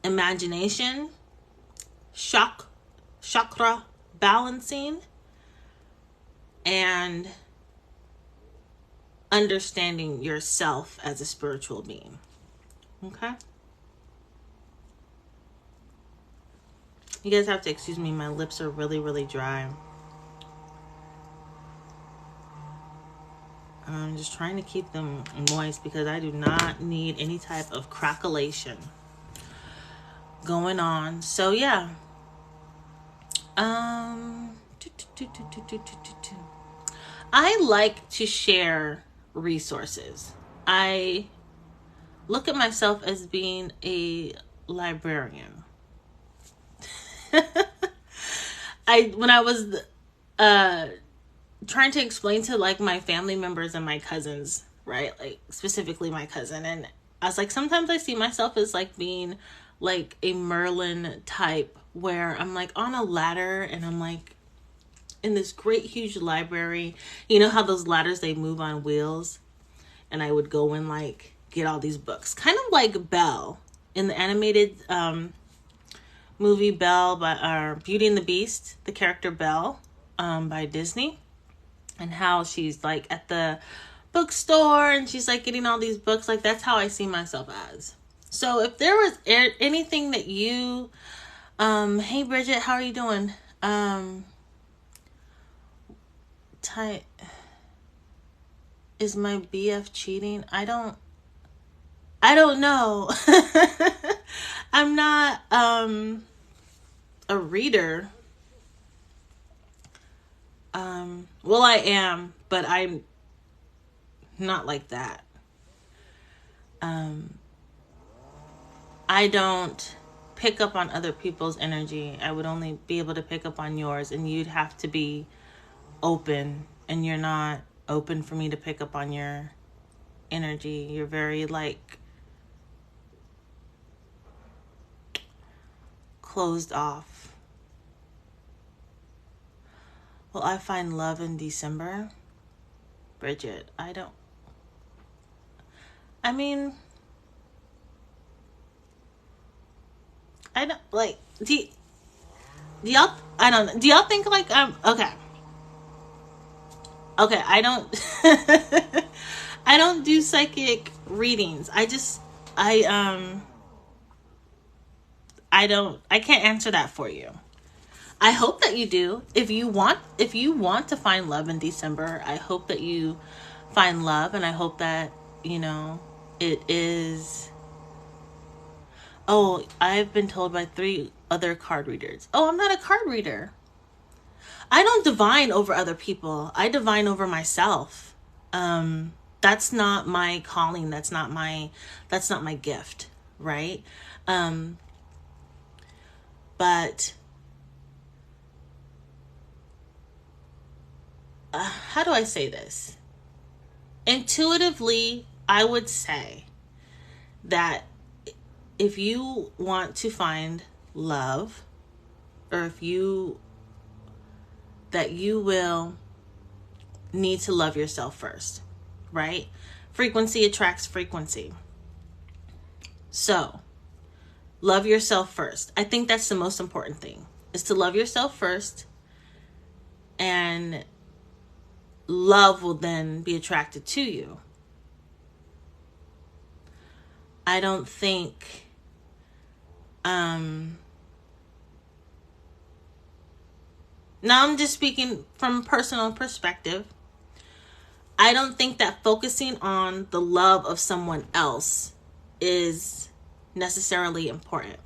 imagination, chakra balancing, and understanding yourself as a spiritual being. Okay? You guys have to excuse me, my lips are really, really dry. I'm just trying to keep them moist because I do not need any type of cracklation. going on. So yeah. I like to share resources. I look at myself as being a librarian. When I was trying to explain to like my family members and my cousins, right? Like specifically my cousin, and I was like, sometimes I see myself as like being like a Merlin type where I'm like on a ladder and I'm like in this great huge library. You know how those ladders they move on wheels? And I would go and like get all these books. Kind of like Belle in the animated movie Belle by Beauty and the Beast, the character Belle by Disney, and how she's like at the bookstore and she's like getting all these books. Like that's how I see myself as. So if there was anything that you hey Bridget, how are you doing? Is my BF cheating? I don't know. I'm not a reader. Well, I am, but I'm not like that. I don't pick up on other people's energy. I would only be able to pick up on yours, and you'd have to be open, and you're not open for me to pick up on your energy. You're very like closed off. Will I find love in December? Bridget, I don't like do y'all I don't know. Do y'all think like okay. Okay, I don't I don't do psychic readings. I can't answer that for you. I hope that you do. If you want to find love in December, I hope that you find love, and I hope that, it is. Oh, I've been told by 3 other card readers. Oh, I'm not a card reader. I don't divine over other people. I divine over myself. That's not my calling. That's not my gift, right? But how do I say this? Intuitively, I would say that if you want to find love, or that you will need to love yourself first, right? Frequency attracts frequency. So, love yourself first. I think that's the most important thing, is to love yourself first, and love will then be attracted to you. I don't think now I'm just speaking from personal perspective. I don't think that focusing on the love of someone else is necessarily important.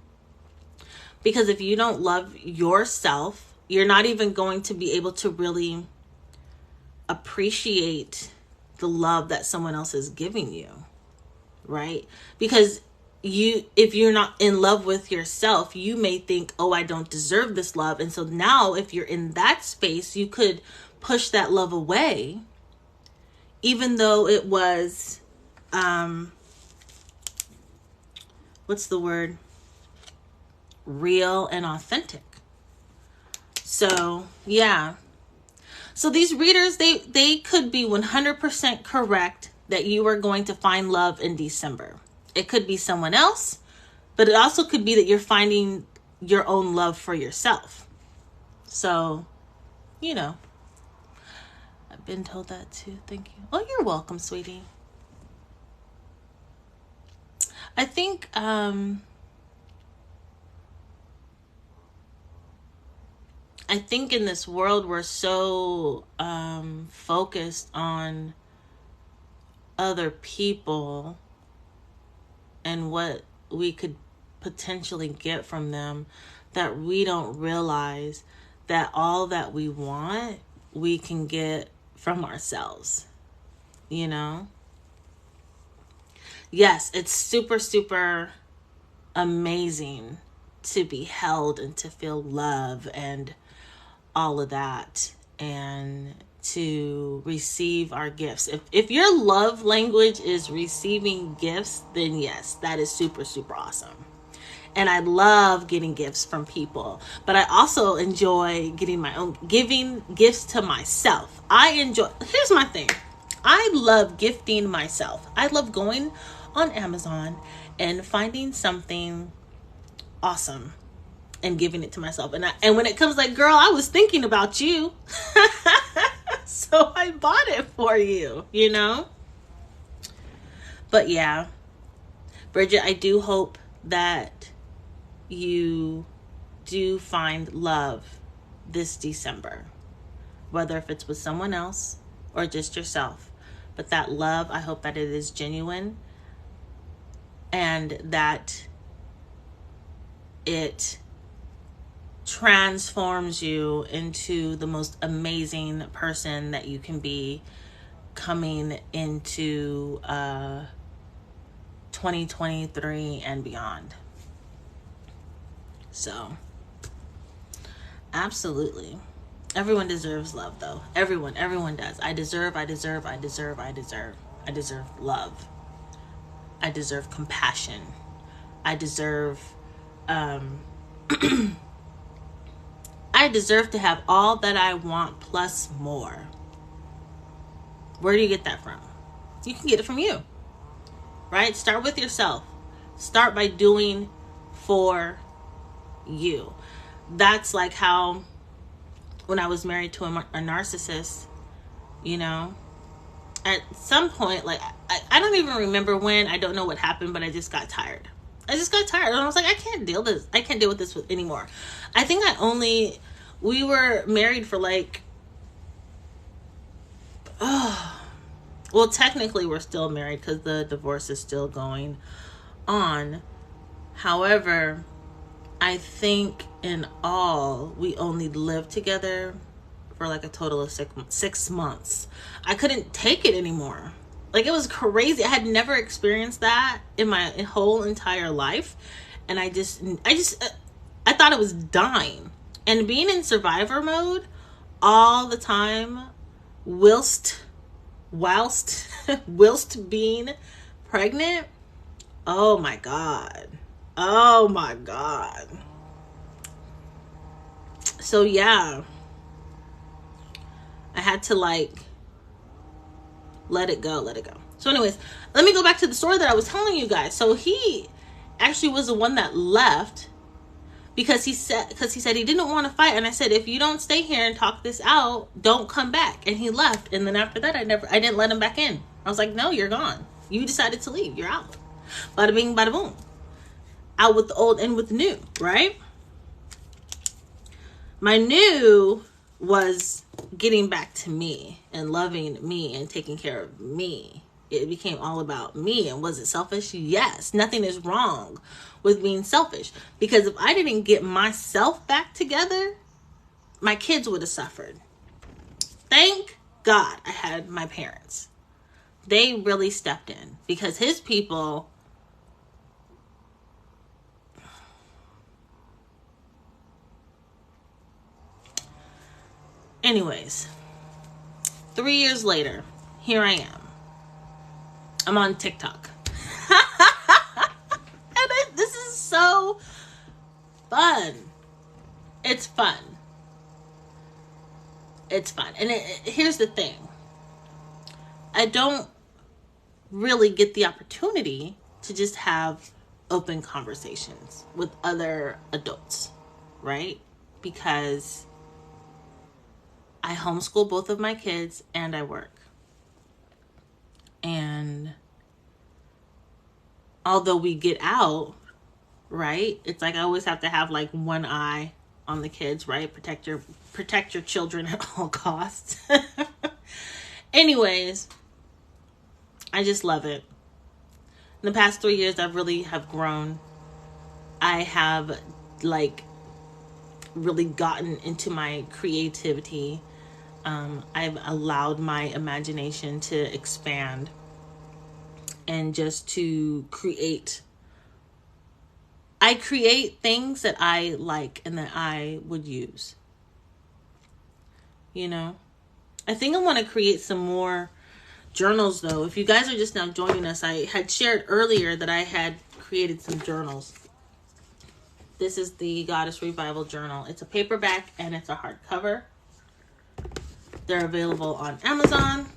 Because if you don't love yourself, you're not even going to be able to really appreciate the love that someone else is giving you, right? Because if you're not in love with yourself, you may think, oh, I don't deserve this love. And so now if you're in that space, you could push that love away, even though it was, what's the word? Real and authentic. So, yeah. So these readers, they could be 100% correct that you are going to find love in December. It could be someone else, but it also could be that you're finding your own love for yourself. So, I've been told that too. Thank you. Oh, you're welcome, sweetie. I think, in this world, we're so focused on other people and what we could potentially get from them that we don't realize that all that we want, we can get from ourselves, you know? Yes, it's super, super amazing to be held and to feel love and all of that, and to receive our gifts. If your love language is receiving gifts, then yes, that is super, super awesome. And I love getting gifts from people, but I also enjoy giving gifts to myself. Here's my thing. I love gifting myself. I love going on Amazon and finding something awesome and giving it to myself. And when it comes like, girl, I was thinking about you. So I bought it for you, you know? But yeah, Bridget, I do hope that you do find love this December, whether if it's with someone else or just yourself. But that love, I hope that it is genuine and that it transforms you into the most amazing person that you can be coming into 2023 and beyond. So, absolutely. Everyone deserves love, though. Everyone does. I deserve love. I deserve compassion. I deserve I deserve to have all that I want plus more. Where do you get that from? You can get it from you, right? Start with yourself. Start by doing for you. That's like how when I was married to a narcissist, you know, at some point, like, I don't even remember when, I don't know what happened, but I just got tired. And I was like, I can't deal with this anymore. I think we were married for like, well, technically we're still married because the divorce is still going on. However, I think in all, we only lived together for like a total of 6 months. I couldn't take it anymore. Like, it was crazy. I had never experienced that in my whole entire life. And I thought it was dying. And being in survivor mode all the time, whilst being pregnant, oh my God. So yeah, I had to like let it go. So anyways, let me go back to the story that I was telling you guys. So he actually was the one that left because he said he didn't want to fight. And I said, if you don't stay here and talk this out, don't come back. And he left. And then after that, I didn't let him back in. I was like, no, you're gone. You decided to leave. You're out. Bada bing, bada boom. Out with the old, in with the new, right? My new was getting back to me and loving me and taking care of me. It became all about me. And was it selfish? Yes. Nothing is wrong with being selfish. Because if I didn't get myself back together, my kids would have suffered. Thank God I had my parents. They really stepped in because his people... Anyways, 3 years later, here I am. I'm on TikTok. And this is so fun. It's fun. And here's the thing. I don't really get the opportunity to just have open conversations with other adults, right? Because I homeschool both of my kids and I work. And although we get out, right? It's like I always have to have like one eye on the kids, right? Protect your children at all costs. Anyways, I just love it. In the past 3 years, I really have grown I have like really gotten into my creativity. I've allowed my imagination to expand and just to create. I create things that I like and that I would use. You know? I think I want to create some more journals though. If you guys are just now joining us, I had shared earlier that I had created some journals. This is the Goddess Revival Journal. It's a paperback and it's a hardcover. They're available on Amazon.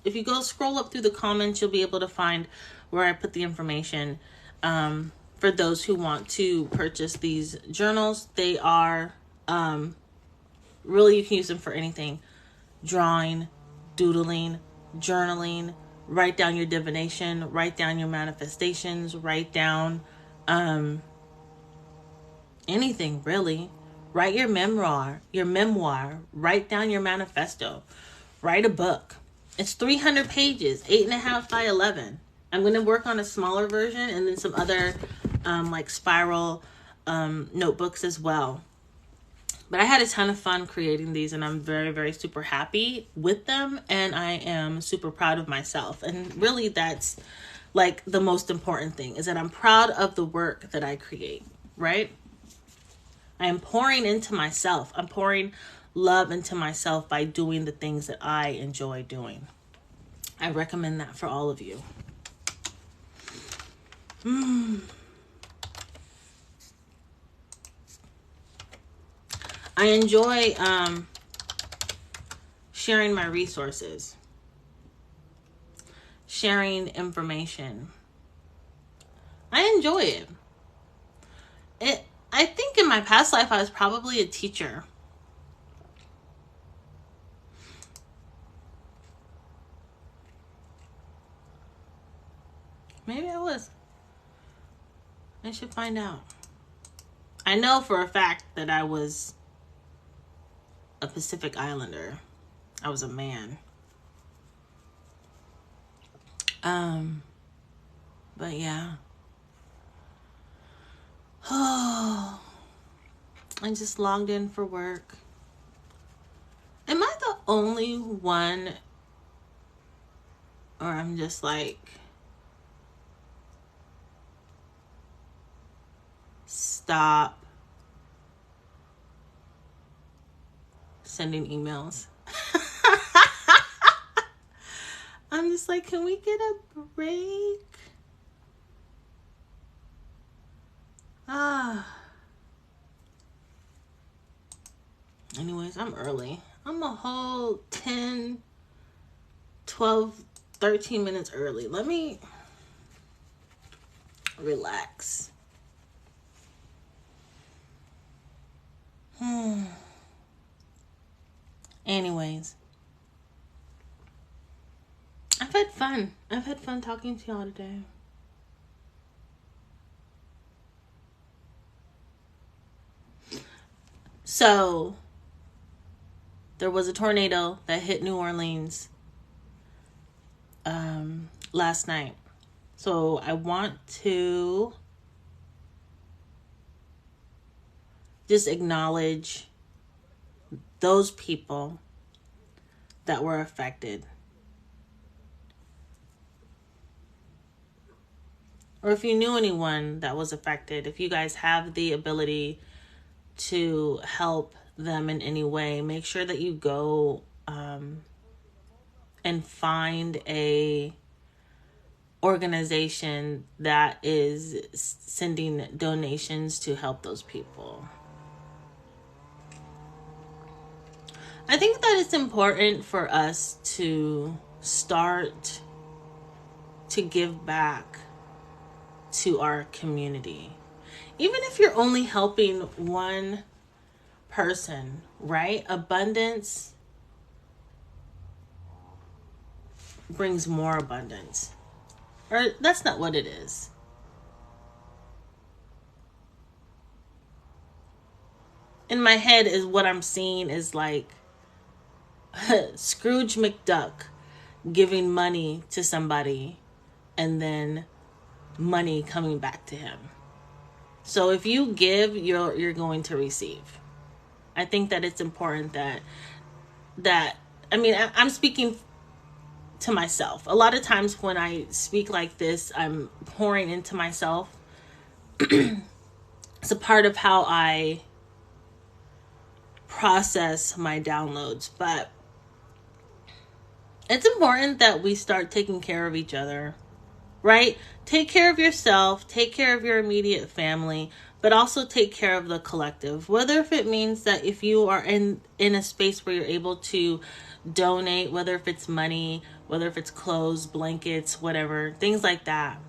If you go scroll up through the comments, you'll be able to find where I put the information for those who want to purchase these journals. They are really, you can use them for anything. Drawing, doodling, journaling, write down your divination, write down your manifestations, write down anything really. Write your memoir, write down your manifesto, write a book. It's 300 pages, 8.5 by 11. I'm going to work on a smaller version and then some other like spiral notebooks as well. But I had a ton of fun creating these and I'm very, very super happy with them. And I am super proud of myself. And really that's like the most important thing, is that I'm proud of the work that I create, right? I am pouring into myself. I'm pouring love into myself by doing the things that I enjoy doing. I recommend that for all of you. I enjoy sharing my resources, sharing information. I enjoy it. I think in my past life I was probably a teacher. Maybe I was. I should find out. I know for a fact that I was a Pacific Islander. I was a man. But yeah. Oh, I just logged in for work. Am I the only one, or I'm just like, stop sending emails? I'm just like, can we get a break? Anyways, I'm early. I'm a whole 10, 12, 13 minutes early. Let me relax. Anyways, I've had fun. I've had fun talking to y'all today. So, there was a tornado that hit New Orleans last night. So, I want to just acknowledge those people that were affected. Or if you knew anyone that was affected, if you guys have the ability to help them in any way, make sure that you go and find a organization that is sending donations to help those people. I think that it's important for us to start to give back to our community. Even if you're only helping one person, right? Abundance brings more abundance. Or that's not what it is. In my head is what I'm seeing is like Scrooge McDuck giving money to somebody and then money coming back to him. So if you give, you're going to receive. I think that it's important that I mean, I'm speaking to myself. A lot of times when I speak like this, I'm pouring into myself. It's a part of how I process my downloads, but it's important that we start taking care of each other, right? Take care of yourself, take care of your immediate family, but also take care of the collective. Whether if it means that if you are in a space where you're able to donate, whether if it's money, whether if it's clothes, blankets, whatever, things like that.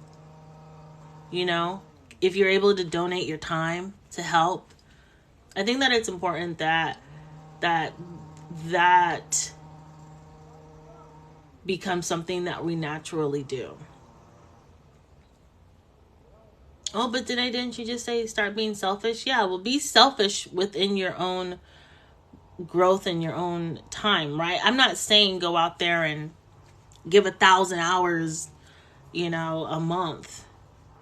You know, if you're able to donate your time to help, I think that it's important that becomes something that we naturally do. Oh, but didn't you just say start being selfish? Yeah, well, be selfish within your own growth and your own time, right? I'm not saying go out there and give 1,000 hours, a month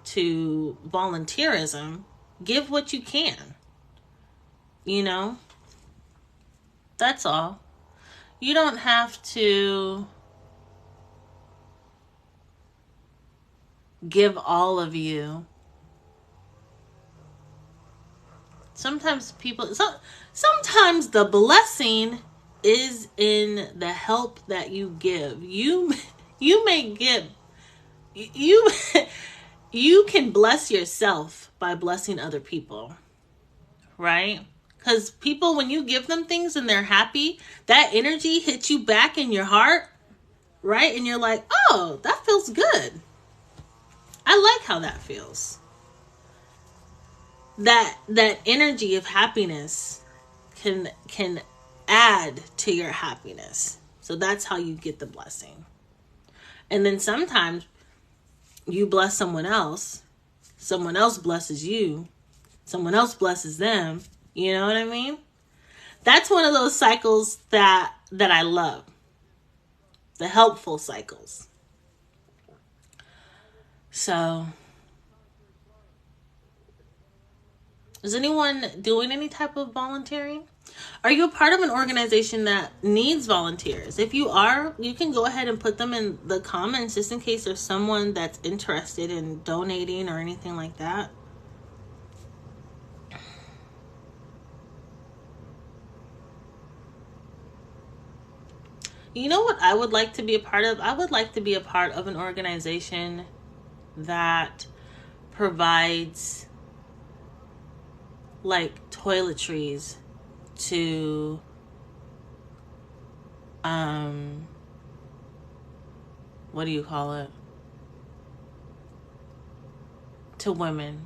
to volunteerism. Give what you can, that's all. You don't have to give all of you. Sometimes sometimes the blessing is in the help that you give. You may give, you you can bless yourself by blessing other people, right? Because people, when you give them things and they're happy, that energy hits you back in your heart, right? And you're like, oh, that feels good. I like how that feels. That energy of happiness can add to your happiness. So that's how you get the blessing. And then sometimes you bless someone else blesses you, someone else blesses them. You know what I mean? That's one of those cycles that I love. The helpful cycles. So, is anyone doing any type of volunteering? Are you a part of an organization that needs volunteers? If you are, you can go ahead and put them in the comments just in case there's someone that's interested in donating or anything like that. You know what I would like to be a part of? I would like to be a part of an organization that provides like toiletries to what do you call it? To women.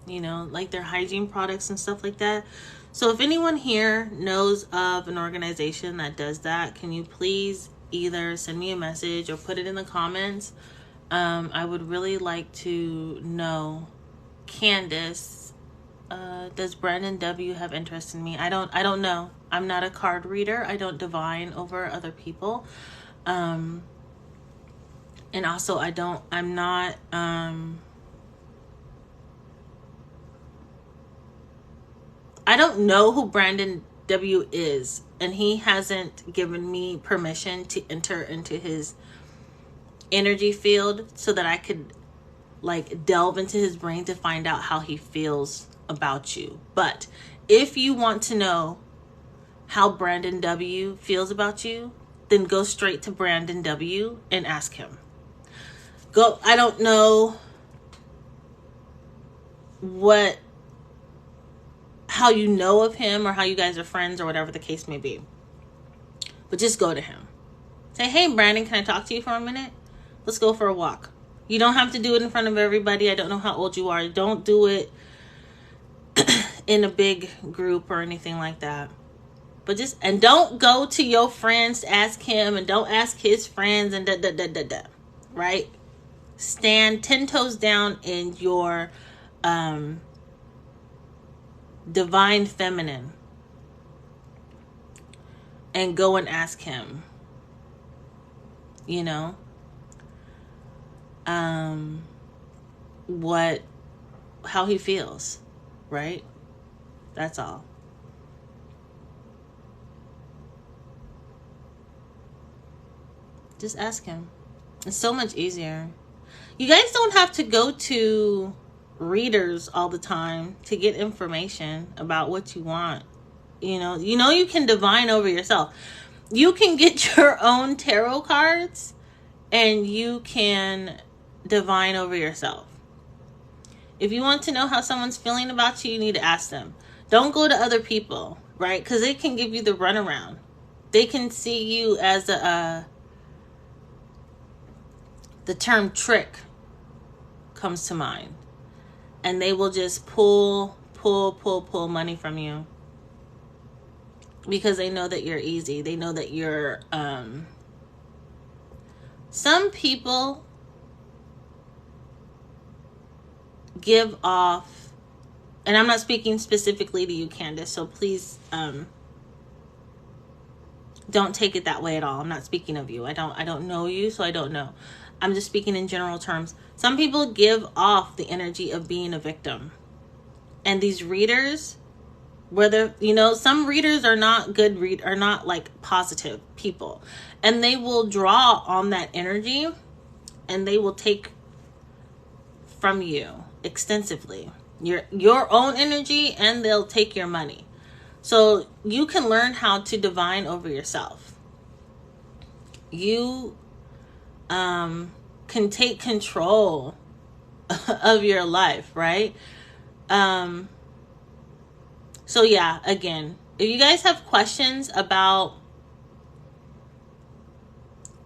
Like their hygiene products and stuff like that. So if anyone here knows of an organization that does that, can you please either send me a message or put it in the comments? I would really like to know. Candace, does Brandon W have interest in me? I don't know. I'm not a card reader. I don't divine over other people. And also I'm not, I don't know who Brandon W is, and he hasn't given me permission to enter into his energy field so that I could like delve into his brain to find out how he feels about you. But if you want to know how Brandon W feels about you, then go straight to Brandon W and ask him. I don't know how you know of him or how you guys are friends or whatever the case may be. But just go to him. Say, hey, Brandon, can I talk to you for a minute? Let's go for a walk. You don't have to do it in front of everybody. I don't know how old you are. Don't do it in a big group or anything like that. But and don't go to your friends to ask him, and don't ask his friends and right? Stand 10 toes down in your divine feminine and go and ask him, what how he feels, right? That's all. Just ask him. It's so much easier. You guys don't have to go to readers all the time to get information about what you want. You know you can divine over yourself. You can get your own tarot cards and you can divine over yourself. If you want to know how someone's feeling about you, you need to ask them. Don't go to other people, right? Because they can give you the runaround. They can see you as the term trick comes to mind. And they will just pull money from you. Because they know that you're easy. They know that you're... Some people give off... And I'm not speaking specifically to you, Candace. So please don't take it that way at all. I'm not speaking of you. I don't know you, so I don't know. I'm just speaking in general terms. Some people give off the energy of being a victim. And these readers, whether, some readers are not good, are not like positive people. And they will draw on that energy and they will take from you extensively. Your own energy, and they'll take your money. So you can learn how to divine over yourself. You can take control of your life, right? So yeah, again, if you guys have questions about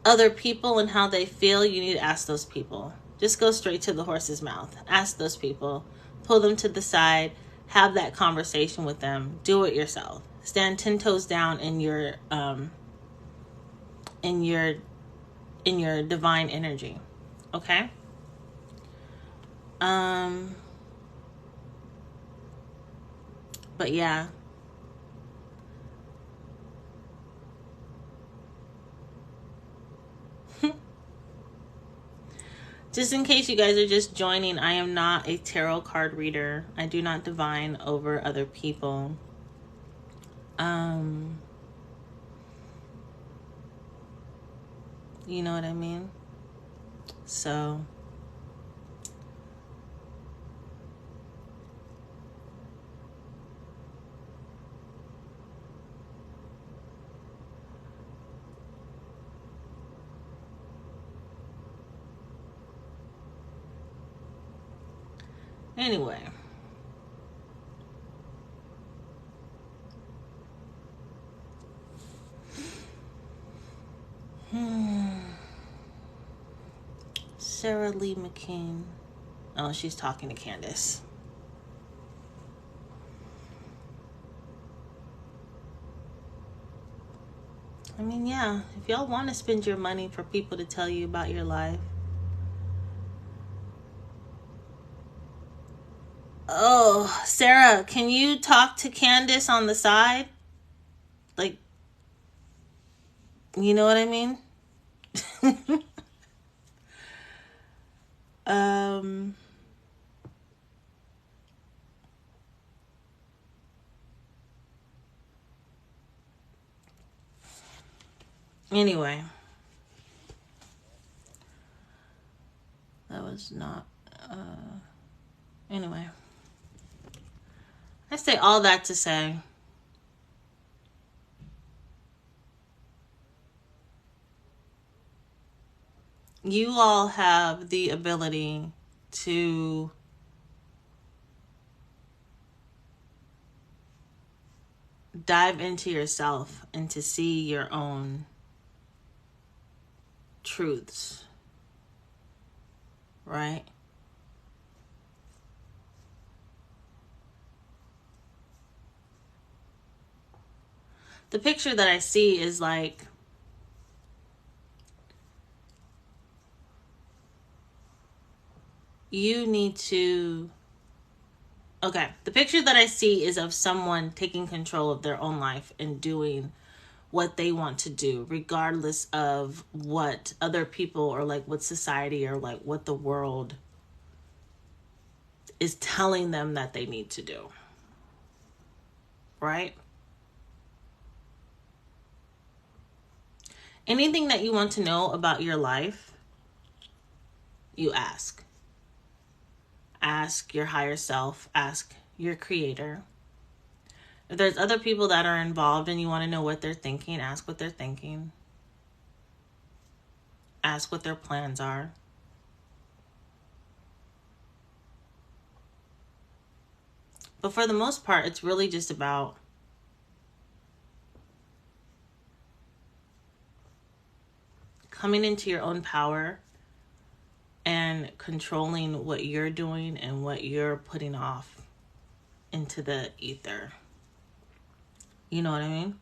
other people and how they feel, you need to ask those people. Just go straight to the horse's mouth. Ask those people. Pull them to the side. Have that conversation with them. Do it yourself. Stand 10 toes down in your divine energy. Okay? But yeah. Just in case you guys are just joining, I am not a tarot card reader. I do not divine over other people. You know what I mean? So anyway, Sarah Lee McCain. Oh, she's talking to Candace. I mean, yeah, if y'all want to spend your money for people to tell you about your life. Oh, Sarah, can you talk to Candace on the side? Like, you know what I mean? Anyway. That was not, anyway. I say all that to say, you all have the ability to dive into yourself and to see your own truths, right? The picture that I see is like, you need to, okay, the picture that I see is of someone taking control of their own life and doing what they want to do, regardless of what other people or like what society or like what the world is telling them that they need to do. Right? Anything that you want to know about your life, you ask. Ask your higher self. Ask your creator. If there's other people that are involved and you want to know what they're thinking, ask what they're thinking. Ask what their plans are. But for the most part, it's really just about coming into your own power and controlling what you're doing and what you're putting off into the ether. You know what I mean?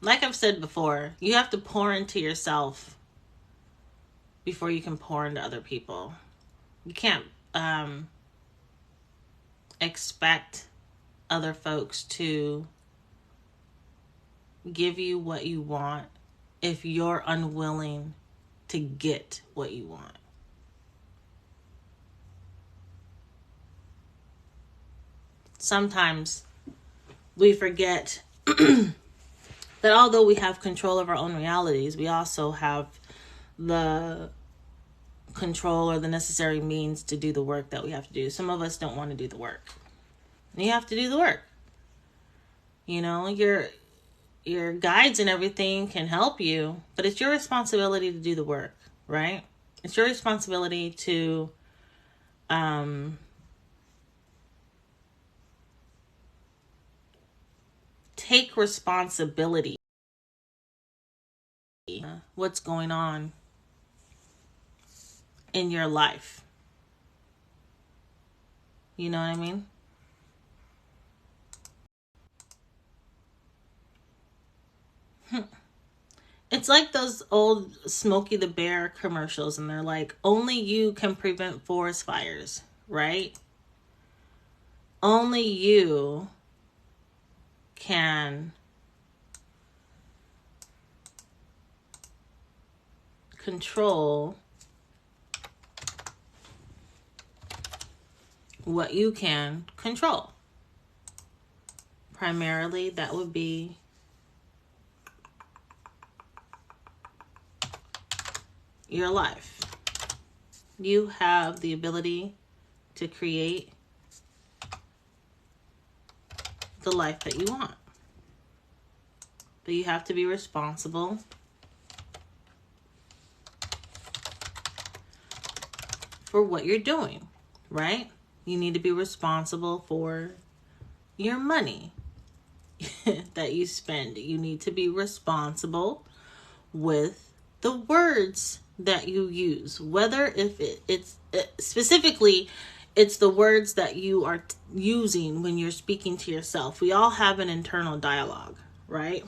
Like I've said before, you have to pour into yourself before you can pour into other people. You can't expect other folks to give you what you want if you're unwilling to get what you want. Sometimes we forget that although we have control of our own realities, we also have the control or the necessary means to do the work that we have to do. Some of us don't want to do the work. You have to do the work. You know, your guides and everything can help you, but it's your responsibility to do the work, right? It's your responsibility to take responsibility. What's going on in your life? You know what I mean? It's like those old Smokey the Bear commercials, and they're like, only you can prevent forest fires, right? Only you can control what you can control. Primarily, that would be your life. You have the ability to create the life that you want. But you have to be responsible for what you're doing, right? You need to be responsible for your money that you spend. You need to be responsible with the words that you use, whether if it's specifically it's the words that you are using when you're speaking to yourself. We all have an internal dialogue, right?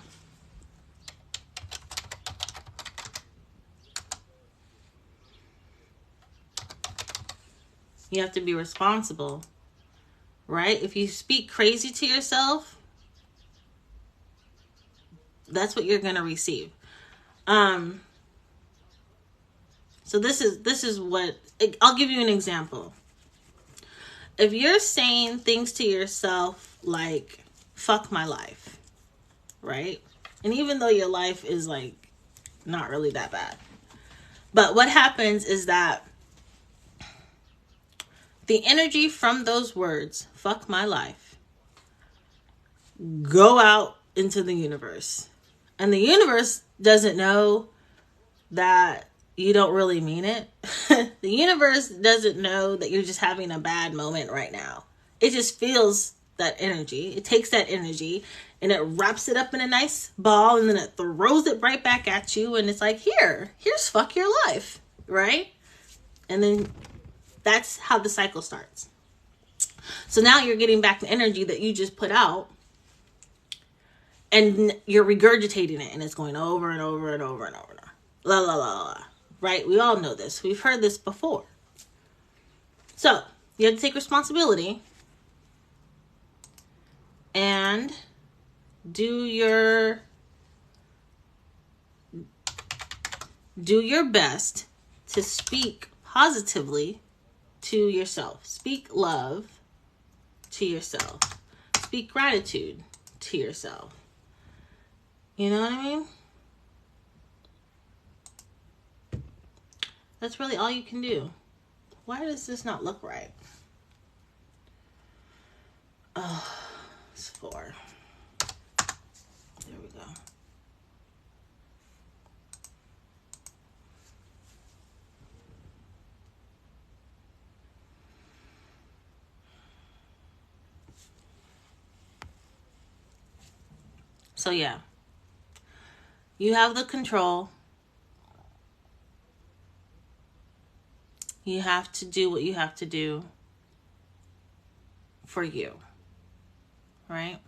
You have to be responsible, right? If you speak crazy to yourself, that's what you're going to receive. So this is what, I'll give you an example. If you're saying things to yourself like, fuck my life, right? And even though your life is like not really that bad, but what happens is that the energy from those words, fuck my life, go out into the universe. And the universe doesn't know that you don't really mean it. The universe doesn't know that you're just having a bad moment right now. It just feels that energy. It takes that energy and it wraps it up in a nice ball, and then it throws it right back at you, and it's like, here's fuck your life, right? And then that's how the cycle starts. So now you're getting back the energy that you just put out, and you're regurgitating it, and it's going over and over and over and over and over. La la la la. Right? We all know this. We've heard this before. So you have to take responsibility and do your do your best to speak positively to yourself. Speak love to yourself. Speak gratitude to yourself. You know what I mean? That's really all you can do. Why does this not look right? Oh, it's 4. There we go. So yeah, you have the control. You have to do what you have to do for you, right?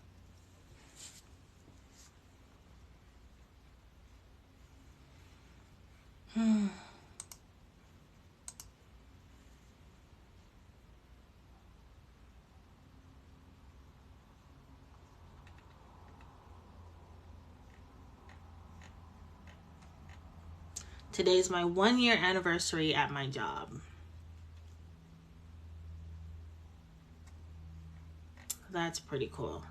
Today's my 1-year anniversary at my job. That's pretty cool.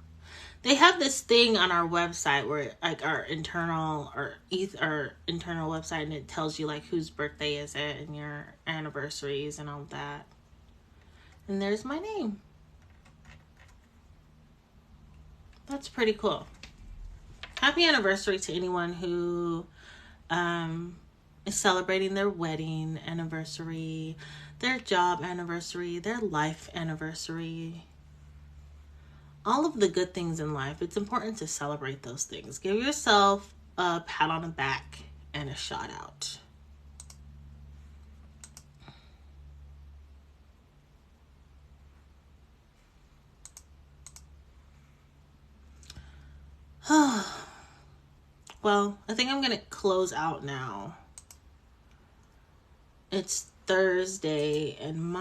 They have this thing on our website where like our internal website, and it tells you like whose birthday is it and your anniversaries and all that. And there's my name. That's pretty cool. Happy anniversary to anyone who is celebrating their wedding anniversary, their job anniversary, their life anniversary. All of the good things in life. It's important to celebrate those things. Give yourself a pat on the back and a shout out. Well, I think I'm going to close out now. It's Thursday and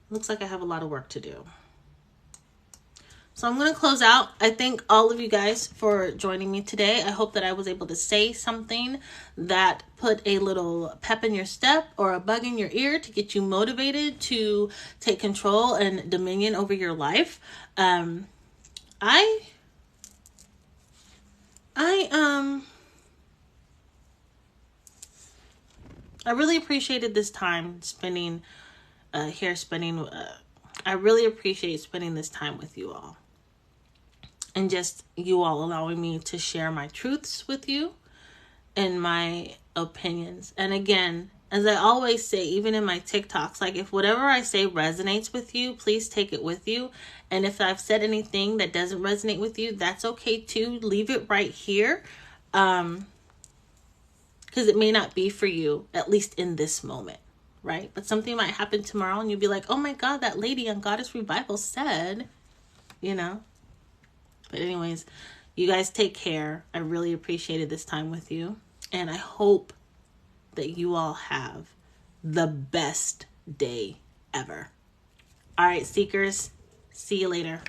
looks like I have a lot of work to do. So I'm going to close out. I thank all of you guys for joining me today. I hope that I was able to say something that put a little pep in your step or a bug in your ear to get you motivated to take control and dominion over your life. I really appreciated this time spending here. I really appreciate spending this time with you all. And just you all allowing me to share my truths with you and my opinions. And again, as I always say, even in my TikToks, like if whatever I say resonates with you, please take it with you. And if I've said anything that doesn't resonate with you, that's okay too. Leave it right here. Because it may not be for you, at least in this moment, right? But something might happen tomorrow and you'll be like, oh my God, that lady on Goddess Revival said, you know. But anyways, you guys take care. I really appreciated this time with you. And I hope that you all have the best day ever. All right, Seekers. See you later.